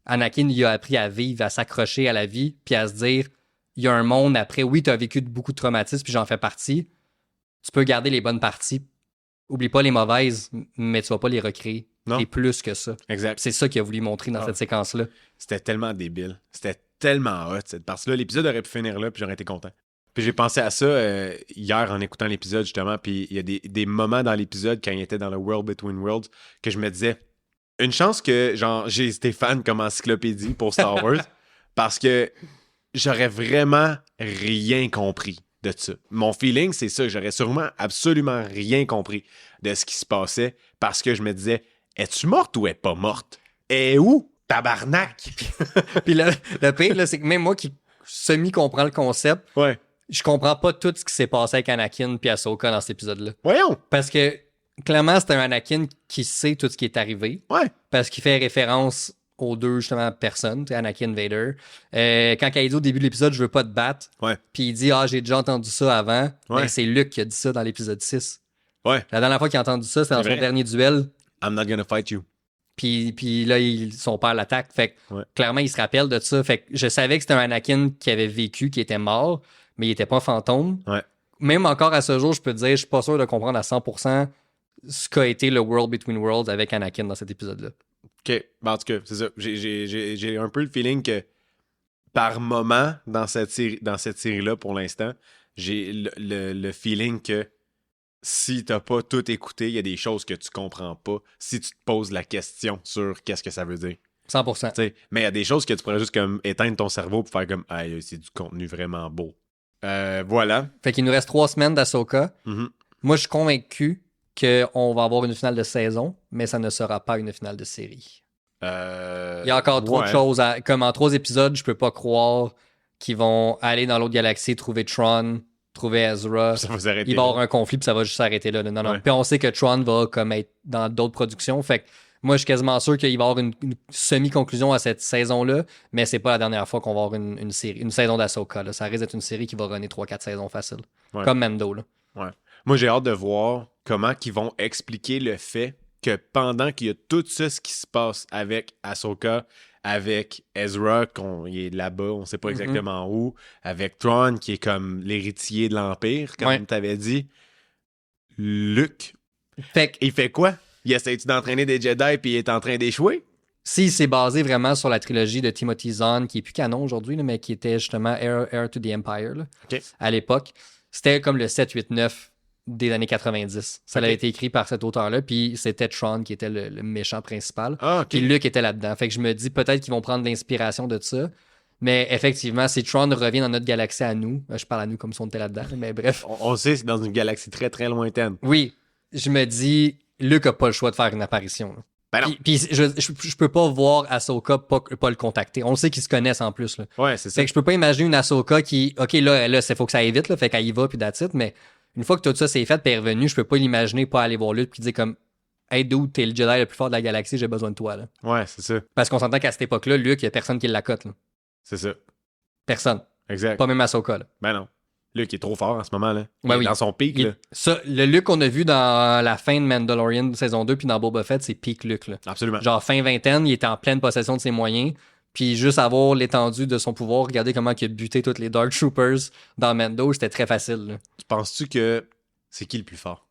Anakin, il a appris à vivre, à s'accrocher à la vie, puis à se dire il y a un monde après. Oui, tu as vécu beaucoup de traumatismes, puis j'en fais partie. Tu peux garder les bonnes parties. Oublie pas les mauvaises, mais tu vas pas les recréer. Non. Et plus que ça. Exact. C'est ça qu'il a voulu montrer dans cette séquence-là. C'était tellement débile. C'était tellement hot, cette partie-là. L'épisode aurait pu finir là, puis j'aurais été content. Puis j'ai pensé à ça hier en écoutant l'épisode, justement, puis il y a des moments dans l'épisode, quand il était dans le World Between Worlds, que je me disais, une chance que, genre, j'ai Stéphane comme encyclopédie pour Star Wars, parce que j'aurais vraiment rien compris de ça. Mon feeling, c'est ça. J'aurais sûrement absolument rien compris de ce qui se passait, parce que je me disais, es-tu morte ou est pas morte? Et où? Tabarnak! Puis le pire, là, c'est que même moi qui semi-comprends le concept, je comprends pas tout ce qui s'est passé avec Anakin puis Ahsoka dans cet épisode-là. Voyons! Parce que, clairement, c'est un Anakin qui sait tout ce qui est arrivé. Ouais. Parce qu'il fait référence aux deux, justement, personnes, Anakin, Vader. Quand il dit au début de l'épisode, je veux pas te battre, puis il dit, j'ai déjà entendu ça avant, mais c'est Luke qui a dit ça dans l'épisode 6. Ouais. La dernière fois qu'il a entendu ça, c'était dans son dernier duel. I'm not gonna fight you. Puis là, son père l'attaque. Fait que clairement, il se rappelle de ça. Fait que je savais que c'était un Anakin qui avait vécu, qui était mort, mais il était pas fantôme. Ouais. Même encore à ce jour, je peux te dire, je suis pas sûr de comprendre à 100% ce qu'a été le World Between Worlds avec Anakin dans cet épisode-là. OK. Ben, en tout cas, c'est ça. J'ai un peu le feeling que par moment, dans cette série-là, pour l'instant, j'ai le feeling que si t'as pas tout écouté, il y a des choses que tu comprends pas si tu te poses la question sur qu'est-ce que ça veut dire. 100%. T'sais, mais il y a des choses que tu pourrais juste comme éteindre ton cerveau pour faire comme « c'est du contenu vraiment beau ». Voilà. Fait qu'il nous reste 3 semaines d'Ahsoka. Mm-hmm. Moi, je suis convaincu qu'on va avoir une finale de saison, mais ça ne sera pas une finale de série. Il y a encore trop de choses. Comme en 3 épisodes, je peux pas croire qu'ils vont aller dans l'autre galaxie, trouver Tron, trouver Ezra. Ça va s'arrêter. Il va y avoir un conflit, puis ça va juste s'arrêter là. Non. Puis on sait que Tron va comme être dans d'autres productions. Fait que moi, je suis quasiment sûr qu'il va y avoir une semi-conclusion à cette saison-là, mais c'est pas la dernière fois qu'on va avoir une série, une saison d'Ahsoka. Ça risque d'être une série qui va runner 3-4 saisons faciles. Ouais. Comme Mando. Là. Ouais. Moi, j'ai hâte de voir comment ils vont expliquer le fait que pendant qu'il y a tout ça, ce qui se passe avec Ahsoka, avec Ezra, il est là-bas, on sait pas exactement où, avec Thrawn, qui est comme l'héritier de l'Empire, comme tu avais dit, Luke, il fait quoi? Il essaie-tu d'entraîner des Jedi puis il est en train d'échouer? si c'est basé vraiment sur la trilogie de Timothy Zahn, qui est plus canon aujourd'hui, là, mais qui était justement Heir to the Empire là, à l'époque, c'était comme le 7, 8, 9 des années 90. Ça a été écrit par cet auteur-là, puis c'était Tron qui était le méchant principal. Puis Luke était là-dedans. Fait que je me dis peut-être qu'ils vont prendre l'inspiration de ça. Mais effectivement, si Tron revient dans notre galaxie à nous, je parle à nous comme si on était là-dedans, mais bref. On sait, c'est dans une galaxie très très lointaine. Oui, je me dis, Luke a pas le choix de faire une apparition. Là. Ben non. Puis je peux pas voir Ahsoka pas le contacter. On le sait qu'ils se connaissent en plus. Là. Ouais, c'est ça. Fait que je peux pas imaginer une Ahsoka qui, OK, là, faut que ça aille vite, là, fait qu'elle y va, puis that's it, mais une fois que tout ça c'est fait, puis elle est revenue, je peux pas l'imaginer pas aller voir Luke, puis dire comme, hey dude, t'es le Jedi le plus fort de la galaxie, j'ai besoin de toi. Là. Ouais, c'est ça. Parce qu'on s'entend qu'à cette époque-là, Luke, il y a personne qui l'accote. Là. C'est ça. Personne. Exact. Pas même Ahsoka. Là. Ben non. Luke est trop fort en ce moment, là. Ouais, il est dans son pic, là. Ça, le Luke qu'on a vu dans la fin de Mandalorian saison 2 puis dans Boba Fett, c'est peak Luke. Là. Absolument. Genre fin vingtaine, il était en pleine possession de ses moyens. Puis juste avoir l'étendue de son pouvoir, regarder comment il a buté tous les Dark Troopers dans Mando, c'était très facile. Là. Penses-tu que c'est qui le plus fort?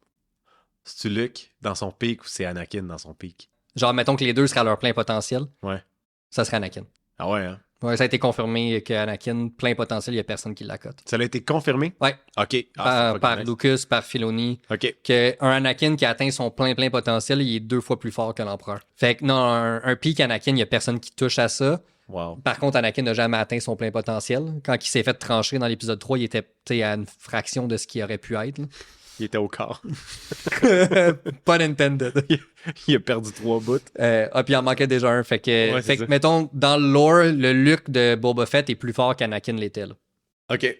C'est-tu Luke dans son pic ou c'est Anakin dans son pic? Genre, mettons que les deux seraient à leur plein potentiel. Ouais. Ça serait Anakin. Ah ouais, hein? Ouais, ça a été confirmé qu'Anakin, plein potentiel, il n'y a personne qui l'accote. Ça a été confirmé? Ouais. OK. Par Lucas, par Filoni. OK. Qu'un Anakin qui a atteint son plein potentiel, il est 2 fois plus fort que l'empereur. Fait que non, un pic Anakin, il n'y a personne qui touche à ça. Wow. Par contre, Anakin n'a jamais atteint son plein potentiel. Quand il s'est fait trancher dans l'épisode 3, il était à une fraction de ce qu'il aurait pu être. Là. Il était au corps. Pas intended. Il a perdu 3 bouts. Puis il en manquait déjà un. Fait que, Ouais, fait que mettons, dans le lore, le Luke de Boba Fett est plus fort qu'Anakin l'était. Là. OK.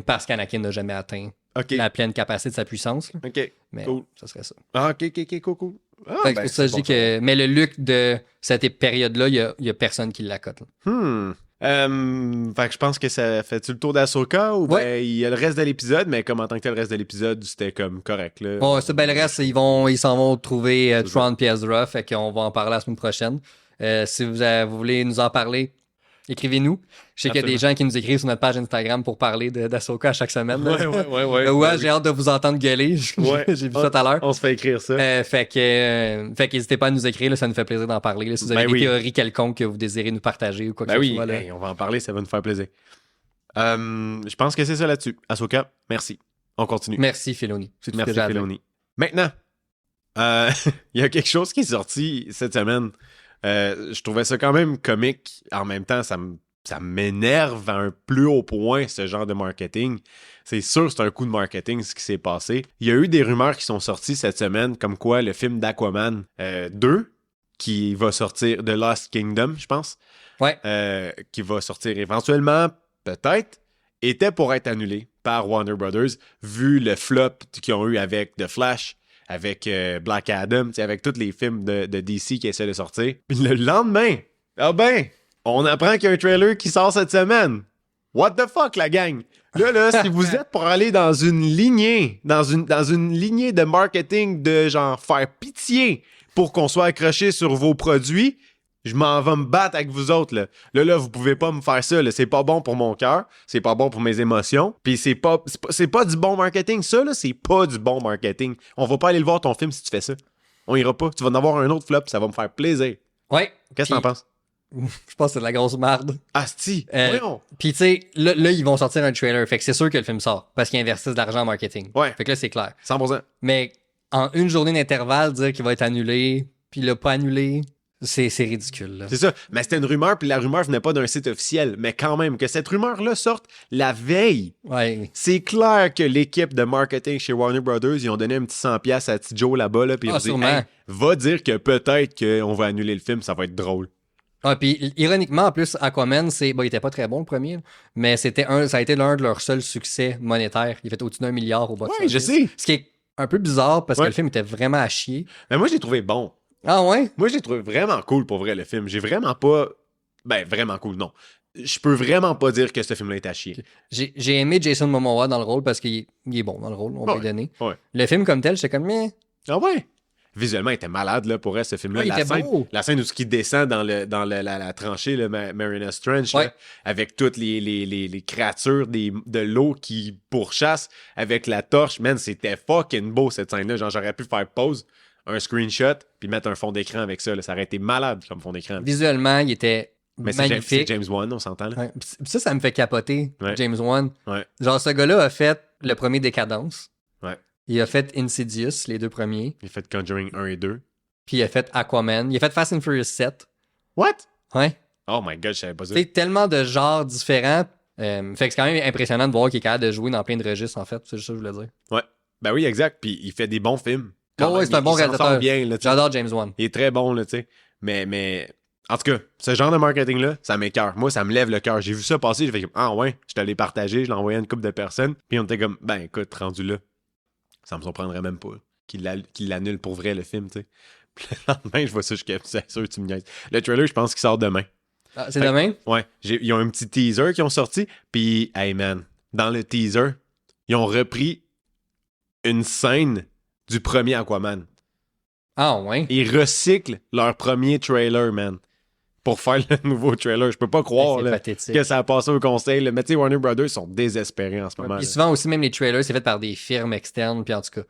Parce qu'Anakin n'a jamais atteint la pleine capacité de sa puissance. Là. OK. Mais cool. Ça serait ça. Ah, OK, cool. Ah, Fait que pour ça, je dis que. Mais le Luke de cette période-là, il y a personne qui l'accote. Fait que je pense que ça fait-tu le tour d'Ahsoka ou ben il y a le reste de l'épisode, mais comme en tant que tel, le reste de l'épisode, c'était comme correct. Là. Bon, ça, ben le reste, ils s'en vont trouver Tron et Ezra, fait qu'on va en parler la semaine prochaine. Si vous voulez nous en parler, écrivez-nous. Je sais qu'il y a des gens qui nous écrivent sur notre page Instagram pour parler d'Ahsoka à chaque semaine. Ouais, j'ai hâte de vous entendre gueuler. J'ai vu ça tout à l'heure. On se fait écrire ça. Fait que n'hésitez pas à nous écrire, là, ça nous fait plaisir d'en parler. Là, si vous avez des théories quelconques que vous désirez nous partager ou quoi que ce soit. Là. On va en parler, ça va nous faire plaisir. Je pense que c'est ça là-dessus. Ahsoka, merci. On continue. Merci, Filoni. Merci, Filoni. Maintenant, il y a quelque chose qui est sorti cette semaine. Je trouvais ça quand même comique. En même temps, ça m'énerve à un plus haut point, ce genre de marketing. C'est sûr c'est un coup de marketing, ce qui s'est passé. Il y a eu des rumeurs qui sont sorties cette semaine, comme quoi le film d'Aquaman 2, qui va sortir, The Lost Kingdom, je pense, qui va sortir éventuellement, peut-être, était pour être annulé par Warner Brothers, vu le flop qu'ils ont eu avec The Flash, avec Black Adam, avec tous les films de DC qui essaient de sortir. Puis le lendemain, on apprend qu'il y a un trailer qui sort cette semaine. What the fuck, la gang? Là, si vous êtes pour aller dans une lignée, dans une lignée de marketing de genre faire pitié pour qu'on soit accroché sur vos produits, je m'en vais me battre avec vous autres, là. Là, vous pouvez pas me faire ça, là. C'est pas bon pour mon cœur, c'est pas bon pour mes émotions, puis c'est pas du bon marketing. Ça, là, c'est pas du bon marketing. On va pas aller le voir ton film si tu fais ça. On ira pas. Tu vas en avoir un autre flop, ça va me faire plaisir. Ouais. Qu'est-ce que t'en penses? Je pense que c'est de la grosse merde. Asti, voyons. Puis tu sais, là, ils vont sortir un trailer, fait que c'est sûr que le film sort, parce qu'ils investissent de l'argent en marketing. Ouais. Fait que là, c'est clair. 100%. Mais en une journée d'intervalle, dire qu'il va être annulé, puis il l'a pas annulé... C'est ridicule. Là. C'est ça. Mais c'était une rumeur, puis la rumeur venait pas d'un site officiel. Mais quand même, que cette rumeur-là sorte la veille. Ouais. C'est clair que l'équipe de marketing chez Warner Brothers, ils ont donné un petit 100$ à petit Joe là-bas, là, puis ils ont dit hey, va dire que peut-être qu'on va annuler le film, ça va être drôle. Ah, puis ironiquement, en plus, Aquaman, il était pas très bon le premier, mais ça a été l'un de leurs seuls succès monétaires. Il a fait au-dessus d'1 milliard au box-office. Ouais, je sais. Ce qui est un peu bizarre parce que le film était vraiment à chier. Mais moi, je l'ai trouvé bon. Ah ouais? Moi, je l'ai trouvé vraiment cool pour vrai, le film. J'ai vraiment pas... Ben, vraiment cool, non. Je peux vraiment pas dire que ce film-là est à chier. J'ai aimé Jason Momoa dans le rôle parce qu'il est bon dans le rôle, on va lui donner. Ouais. Le film comme tel, j'étais comme... Ah ouais? Visuellement, il était malade là, pour elle, ce film-là. La scène où il descend dans la tranchée, le Mariner's Trench, là, avec toutes les créatures de l'eau qui pourchassent avec la torche. Man, c'était fucking beau, cette scène-là. Genre, j'aurais pu faire pause. un screenshot puis mettre un fond d'écran avec ça. Là. Ça aurait été malade comme fond d'écran. Visuellement, il était Mais magnifique. c'est James Wan, on s'entend là. Ouais. Puis ça me fait capoter, Ouais. James Wan. Ouais. Genre, ce gars-là a fait le premier Décadence. Ouais. Il a fait Insidious, les deux premiers. Il a fait Conjuring 1 et 2. Puis il a fait Aquaman. Il a fait Fast and Furious 7. What? Ouais. Oh my god, je savais pas ça. C'est tellement de genres différents. Fait que c'est quand même impressionnant de voir qu'il est capable de jouer dans plein de registres, en fait. C'est juste ça que je voulais dire. Ouais. Ben oui, exact. Puis il fait des bons films. Ouais, ouais, c'est un bon il s'en réalisateur. sort bien, là, tu sais. J'adore James Wan. Il est très bon, là, tu sais. Mais, en tout cas, ce genre de marketing-là, ça m'écoeure. Moi, ça me lève le cœur. J'ai vu ça passer, j'ai fait comme, ah ouais, je t'allais partager, je l'ai envoyé à une couple de personnes. Puis on était comme, ben écoute, rendu là, ça me surprendrait même pas qu'il l'annule pour vrai, le film, tu sais. Puis le lendemain, je vois ça, je suis c'est sûr, tu me niaises. Le trailer, je pense qu'il sort demain. Ah, c'est demain? Ouais. Ils ont un petit teaser qui ont sorti. Puis, hey man, dans le teaser, ils ont repris une scène du premier Aquaman. Ah ouais? Ils recyclent leur premier trailer, man, pour faire le nouveau trailer. Je peux pas croire C'est là, pathétique. que ça a passé au conseil. Là. Mais tu sais, Warner Brothers sont désespérés en ce moment. Puis là. souvent aussi, même les trailers, c'est fait par des firmes externes, puis en tout cas.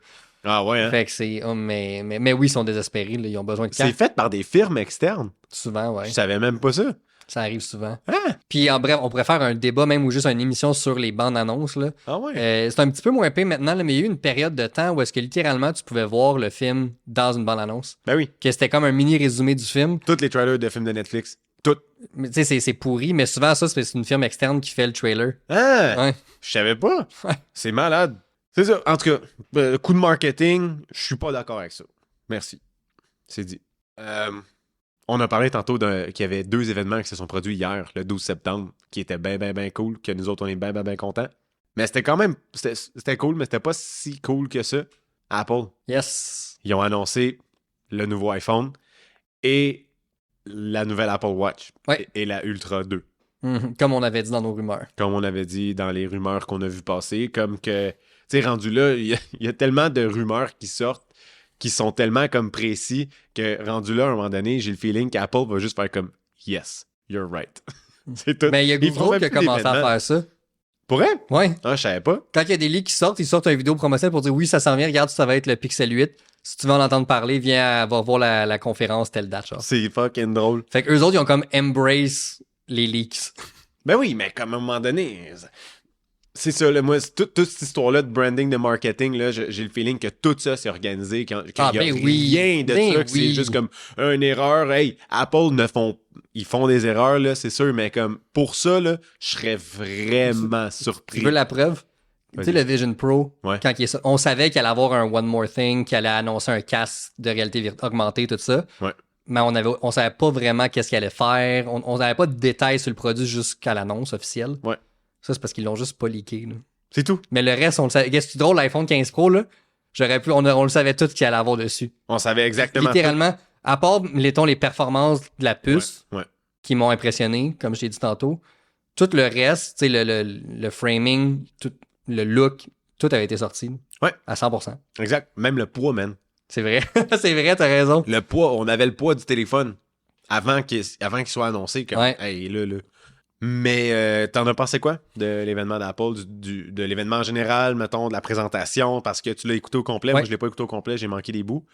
Ah ouais, hein? Fait que c'est. Oh, mais oui, ils sont désespérés, là, ils ont besoin de C'est cartes. fait par des firmes externes. Souvent, ouais. Je savais même pas ça. Ça arrive souvent. Ah, Puis en bref, on pourrait faire un débat, même ou juste une émission sur les bandes annonces, là. ah ouais. C'est un petit peu moins pire maintenant, là, mais il y a eu une période de temps où est-ce que littéralement tu pouvais voir le film dans une bande annonce. Ben oui. Que c'était comme un mini résumé du film. Tous les trailers de films de Netflix. Toutes. Mais tu sais, c'est pourri, mais souvent ça, c'est une firme externe qui fait le trailer. Ah! Ouais. Je savais pas. Ouais. C'est malade. C'est ça. En tout cas, coup de marketing, je suis pas d'accord avec ça. Merci. C'est dit. On a parlé tantôt qu'il y avait 2 événements qui se sont produits hier, le 12 septembre, qui étaient bien cool, que nous autres, on est bien contents. Mais c'était quand même... C'était cool, mais c'était pas si cool que ça. Apple, Yes. ils ont annoncé le nouveau iPhone et la nouvelle Apple Watch Ouais. et la Ultra 2. Comme on avait dit dans nos rumeurs. Comme on avait dit dans les rumeurs qu'on a vu passer, comme que, tu sais, rendu là, il y a tellement de rumeurs qui sortent, qui sont tellement comme précis, que rendu là, à un moment donné, j'ai le feeling qu'Apple va juste faire comme « Yes, you're right ». C'est tout. Mais il y a Ils font Google même qui a plus commencé à d'événements. faire ça. Pour vrai? Ouais. Ah, je savais pas. Quand il y a des leaks qui sortent, ils sortent une vidéo promotionnelle pour dire oui, ça s'en vient, regarde, ça va être le Pixel 8. Si tu veux en entendre parler, viens va voir la conférence telle date. Genre. C'est fucking drôle. Fait qu'eux autres, ils ont comme embrace les leaks. Ben oui, mais comme à un moment donné, c'est ça, là, moi, toute cette histoire-là de branding, de marketing, là, j'ai le feeling que tout ça, c'est organisé, qu'il y a rien de ça, que c'est juste comme une erreur. Hey, Apple ils font des erreurs, là, c'est sûr, mais comme, pour ça, là, je serais vraiment surpris. Tu veux la preuve? Tu sais, le Vision Pro, Ouais. quand on savait qu'il allait avoir un One More Thing, qu'il allait annoncer un casque de réalité augmentée, tout ça. Ouais. Mais on savait pas vraiment qu'est-ce qu'il allait faire. On n'avait pas de détails sur le produit jusqu'à l'annonce officielle. Ouais. Ça, c'est parce qu'ils l'ont juste pas leaké. Là. C'est tout. Mais le reste, on le savait. Qu'est-ce que c'est drôle, l'iPhone 15 Pro, là? On le savait tout qu'il allait avoir dessus. On savait exactement. Littéralement, à part, mettons, les performances de la puce Ouais. qui m'ont impressionné, comme je t'ai dit tantôt, tout le reste, tu sais, le framing, tout le look, tout avait été sorti. Ouais. À 100%. Exact. Même le poids, man. C'est vrai. C'est vrai, t'as raison. Le poids, on avait le poids du téléphone avant qu'il soit annoncé. Comme, Ouais. hey, là. Mais t'en as pensé quoi de l'événement d'Apple, de l'événement en général, mettons, de la présentation, parce que tu l'as écouté au complet. Ouais. Moi, je l'ai pas écouté au complet, j'ai manqué des bouts.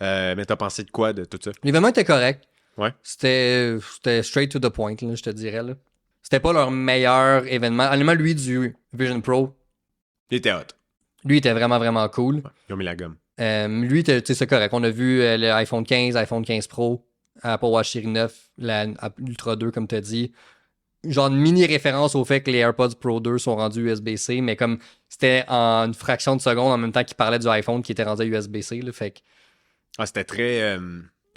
Mais t'as pensé de quoi de tout ça? L'événement était correct. Ouais. C'était straight to the point, là, je te dirais. Là. C'était pas leur meilleur événement. Honnêtement, lui, du Vision Pro, Il était hot. lui, était vraiment, vraiment cool. Ouais, ils ont mis la gomme. Lui, tu sais, c'est correct. On a vu l'iPhone 15, iPhone 15 Pro, Apple Watch Series 9, la Ultra 2, comme tu as dit. Genre une mini référence au fait que les AirPods Pro 2 sont rendus USB-C, mais comme c'était en une fraction de seconde en même temps qu'il parlait du iPhone qui était rendu à USB-C. Là, fait que... C'était très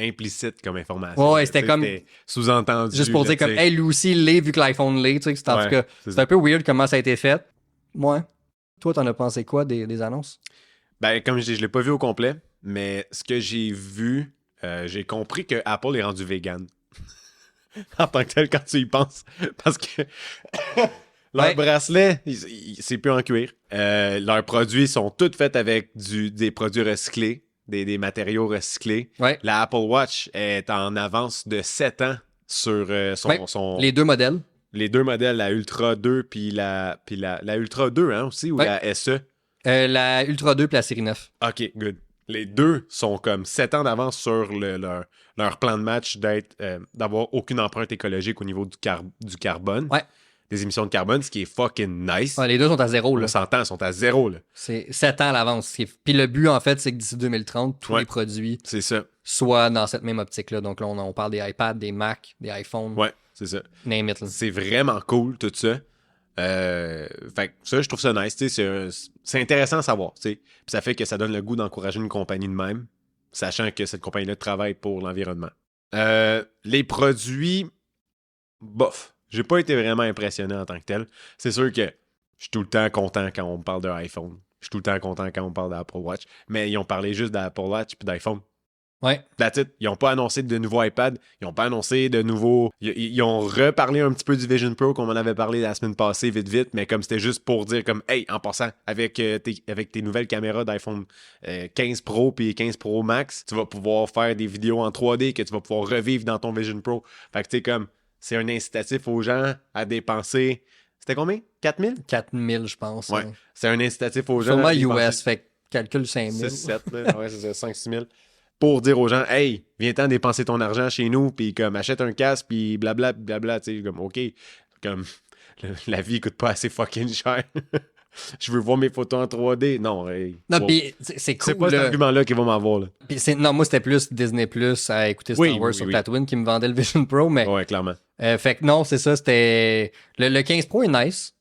implicite comme information. Ouais, c'était comme... sous-entendu. Juste pour là, dire comme, t'sais. hey, lui aussi, il l'est vu que l'iPhone l'est. Tu sais, en Ouais, tout cas, c'est c'est un peu weird comment ça a été fait. Ouais. Toi, t'en as pensé quoi des annonces? Ben, comme je dis, je l'ai pas vu au complet, mais ce que j'ai vu, j'ai compris que Apple est rendu vegan. En tant que tel, quand tu y penses. Parce que leurs Ouais. bracelets, c'est plus en cuir. Leurs produits sont tous faits avec des produits recyclés, des matériaux recyclés. Ouais. La Apple Watch est en avance de 7 ans sur Ouais. son... Les deux modèles. Les deux modèles, la Ultra 2 puis la Ultra 2 hein, aussi, ou Ouais. la SE. La Ultra 2 puis la série 9. OK, good. Les deux sont comme 7 ans d'avance sur leur plan de match d'avoir aucune empreinte écologique au niveau du carbone. Ouais. Des émissions de carbone, ce qui est fucking nice. Ouais, les deux sont à zéro, là. On s'entend, ils sont à zéro, là. C'est 7 ans à l'avance. Puis le but, en fait, c'est que d'ici 2030, tous Ouais. les produits C'est ça. soient dans cette même optique-là. Donc là, on parle des iPads, des Mac, des iPhones, Ouais, c'est ça. name it. Là. C'est vraiment cool, tout ça. Fait que ça, je trouve ça nice. C'est intéressant à savoir. T'sais. Puis ça fait que ça donne le goût d'encourager une compagnie de même, sachant que cette compagnie-là travaille pour l'environnement. Les produits, bof. J'ai pas été vraiment impressionné en tant que tel. C'est sûr que je suis tout le temps content quand on me parle d'un iPhone. Je suis tout le temps content quand on me parle d'Apple Watch. Mais ils ont parlé juste d'Apple Watch puis d'iPhone. Ouais. That's it. Ils n'ont pas annoncé de nouveaux iPads. Ils n'ont pas annoncé de nouveaux... Ils ont reparlé un petit peu du Vision Pro, comme on avait parlé la semaine passée, vite, mais comme c'était juste pour dire comme, hey, en passant, avec tes nouvelles caméras d'iPhone 15 Pro puis 15 Pro Max, tu vas pouvoir faire des vidéos en 3D que tu vas pouvoir revivre dans ton Vision Pro. Fait que tu sais, comme, c'est un incitatif aux gens à dépenser... C'était combien? 4000? 4000, je pense. Ouais. C'est un incitatif aux gens Sûrement à dépenser... US, fait que calcule 5000. 6, 7, là. Ouais, c'est ça, 5-6 000. Pour dire aux gens, hey, viens-t'en dépenser ton argent chez nous, puis comme achète un casque, puis blabla, tu sais, comme OK, comme la vie coûte pas assez fucking cher. Je veux voir mes photos en 3D. Non, hey, Non, wow. puis c'est cool. C'est pas cet argument-là qu'ils vont m'avoir, là. Puis non, moi, c'était plus Disney Plus à écouter Star Wars sur Tatooine qui me vendait le Vision Pro, mais... Ouais, clairement. fait que non, c'est ça, c'était... Le 15 Pro est nice,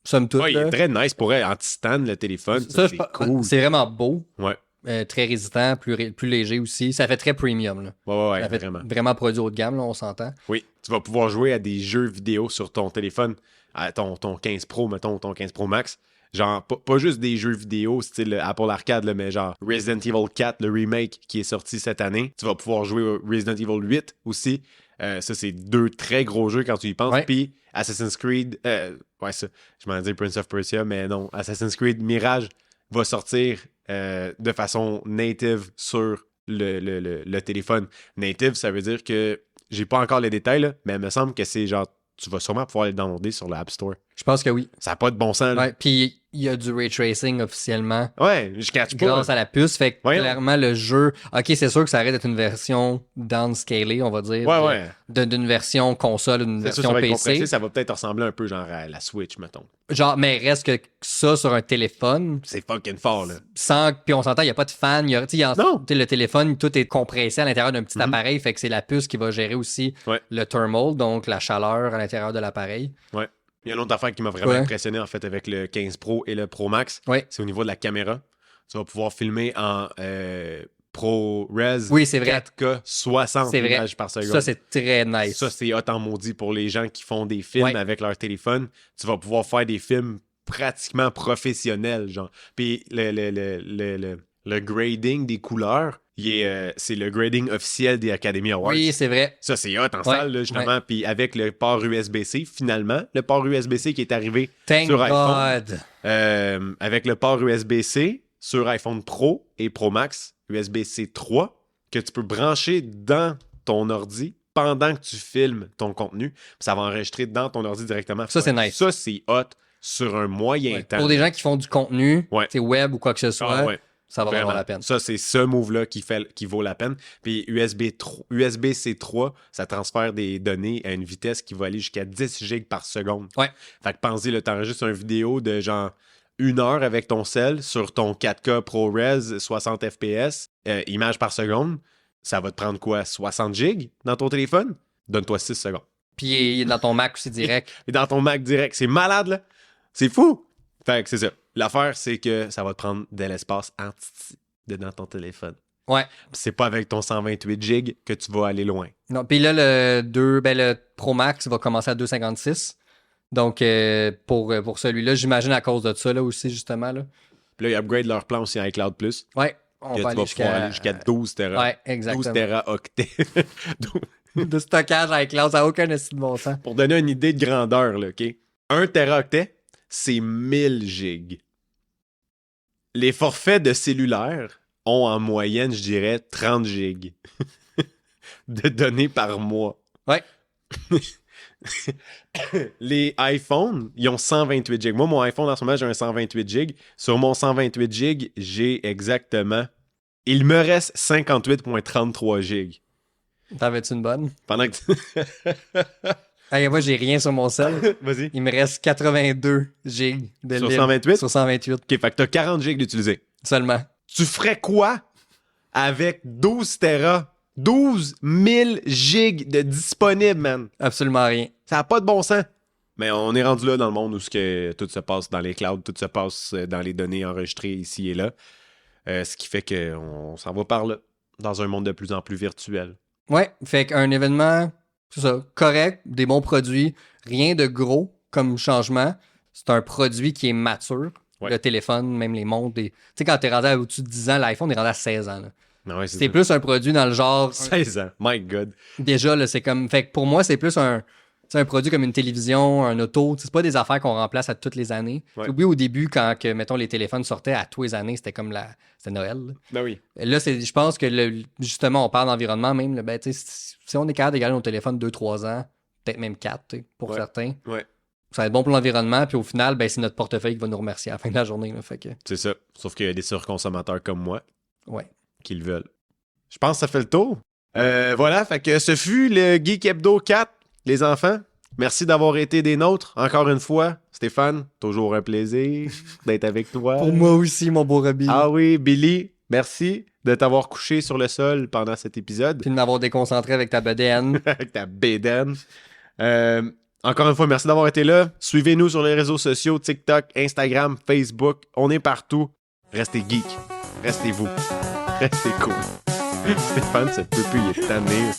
somme toute. Ouais, il est très nice pour elle, anti-stan, le téléphone. Ça, c'est cool. C'est vraiment beau. Ouais. Très résistant, plus léger aussi. Ça fait très premium. Là. Ouais, ça fait vraiment produit haut de gamme, là, on s'entend. Oui, tu vas pouvoir jouer à des jeux vidéo sur ton téléphone, à ton 15 Pro, mettons, ton 15 Pro Max. Genre, pas juste des jeux vidéo style Apple Arcade, là, mais genre Resident Evil 4, le remake qui est sorti cette année. Tu vas pouvoir jouer au Resident Evil 8 aussi. Ça, c'est 2 très gros jeux quand tu y penses. Ouais. Puis Assassin's Creed, ouais, ça, je m'en dis Prince of Persia, mais non, Assassin's Creed Mirage va sortir de façon native sur le téléphone. Native, ça veut dire que j'ai pas encore les détails, là, mais il me semble que c'est genre, tu vas sûrement pouvoir les downloader sur l'App Store. Je pense que oui. Ça n'a pas de bon sens. Là. Ouais, puis il y a du ray tracing officiellement. Ouais, je catch pas. Grâce à la puce, fait que ouais, clairement le jeu... Ok, c'est sûr que ça arrête d'être une version downscalée, on va dire. Ouais. D'une version console, d'une version ça va être PC. compressé, ça va peut-être ressembler un peu genre à la Switch, mettons. Genre, mais reste que ça sur un téléphone... C'est fucking fort, là. Puis on s'entend, il n'y a pas de fan. Non. Le téléphone, tout est compressé à l'intérieur d'un petit appareil, fait que c'est la puce qui va gérer aussi le thermal, donc la chaleur à l'intérieur de l'appareil. Ouais. Il y a une autre affaire qui m'a vraiment impressionné en fait avec le 15 Pro et le Pro Max. Ouais. C'est au niveau de la caméra. Tu vas pouvoir filmer en ProRes oui, c'est vrai. 4K 60 images par seconde. Ça, c'est très nice. Ça, c'est hot en maudit pour les gens qui font des films avec leur téléphone. Tu vas pouvoir faire des films pratiquement professionnels, genre. Puis le grading des couleurs, c'est le grading officiel des Academy Awards. Oui, c'est vrai. Ça, c'est hot en salle, là, justement. Puis avec le port USB-C, finalement, le port USB-C qui est arrivé sur iPhone. Avec le port USB-C sur iPhone Pro et Pro Max, USB-C 3, que tu peux brancher dans ton ordi pendant que tu filmes ton contenu. Puis ça va enregistrer dans ton ordi directement. Ça, c'est nice. Ça, c'est hot sur un moyen temps. Pour des gens qui font du contenu, web ou quoi que ce soit, ça va valoir la peine. Ça, c'est ce move-là qui vaut la peine. Puis USB-C 3, ça transfère des données à une vitesse qui va aller jusqu'à 10 gigs par seconde. Ouais. Fait que pensez, là, t'enregistres une vidéo de genre 1 heure avec ton cell sur ton 4K ProRes 60 FPS, images par seconde. Ça va te prendre quoi? 60 gigs dans ton téléphone? Donne-toi 6 secondes. Puis dans ton Mac aussi direct. Et dans ton Mac direct. C'est malade, là. C'est fou. Fait que c'est ça. L'affaire, c'est que ça va te prendre de l'espace dans ton téléphone. Ouais. C'est pas avec ton 128 GB que tu vas aller loin. Non, puis là, le Pro Max va commencer à 256. Donc, pour celui-là, j'imagine à cause de ça, là aussi, justement. Là. Puis là, ils upgrade leur plan aussi à iCloud+. Ouais. On va aller jusqu'à 12 Tera. Ouais, exactement. 12 Teraoctets. De stockage iCloud, ça n'a aucun estime de bon sens. Pour donner une idée de grandeur, là, OK? 1 Teraoctet, c'est 1000 gigs. Les forfaits de cellulaire ont en moyenne, je dirais, 30 gigs de données par mois. Ouais. Les iPhones, ils ont 128 gigs. Moi, mon iPhone, en ce moment, j'ai un 128 gigs. Sur mon 128 gigs, j'ai exactement Il me reste 58,33 gigs. T'avais-tu une bonne? Pendant que Hey, moi, j'ai rien sur mon cell. Vas-y. Il me reste 82 gigs de Sur libre. 128? Sur 128 OK, fait que t'as 40 gigs d'utiliser. seulement. Tu ferais quoi avec 12 Tera? 12 000 gigs de disponibles, man. Absolument rien. Ça n'a pas de bon sens. Mais on est rendu là dans le monde où tout se passe dans les clouds, tout se passe dans les données enregistrées ici et là. Ce qui fait qu'on s'en va par là, dans un monde de plus en plus virtuel. Ouais, fait qu'un événement, c'est ça, correct, des bons produits, rien de gros comme changement. C'est un produit qui est mature. Ouais. Le téléphone, même les montres. Tu sais, quand t'es rendu à au-dessus de 10 ans, l'iPhone est rendu à 16 ans. Là. Ah ouais, C'est plus un produit dans le genre. 16 ans, my God. Déjà, là, c'est comme. Fait que pour moi, c'est plus un produit comme une télévision, un auto. C'est pas des affaires qu'on remplace à toutes les années. Ouais. Oui, au début, quand que, mettons, les téléphones sortaient à tous les années, c'était comme c'était Noël. Là, Ben oui. Là, je pense que justement, on parle d'environnement même. Là, ben, si on est capable d'égaler nos téléphones 2-3 ans, peut-être même 4 pour certains, Ouais. ça va être bon pour l'environnement. Puis au final, ben, c'est notre portefeuille qui va nous remercier à la fin de la journée. Là, fait que, C'est ça. Sauf qu'il y a des surconsommateurs comme moi ouais. qui le veulent. Je pense que ça fait le tour. Voilà, fait que ce fut le Geek Hebdo 4, les enfants. Merci d'avoir été des nôtres. Encore une fois, Stéphane, toujours un plaisir d'être avec toi. Pour moi aussi, mon beau Robbie. Ah oui, Billy, merci de t'avoir couché sur le sol pendant cet épisode. Puis de m'avoir déconcentré avec ta bedaine. Avec ta bédaine. Encore une fois, merci d'avoir été là. Suivez-nous sur les réseaux sociaux, TikTok, Instagram, Facebook. On est partout. Restez geek. Restez vous. Restez cool. Stéphane, ça peut plus, il est tanné.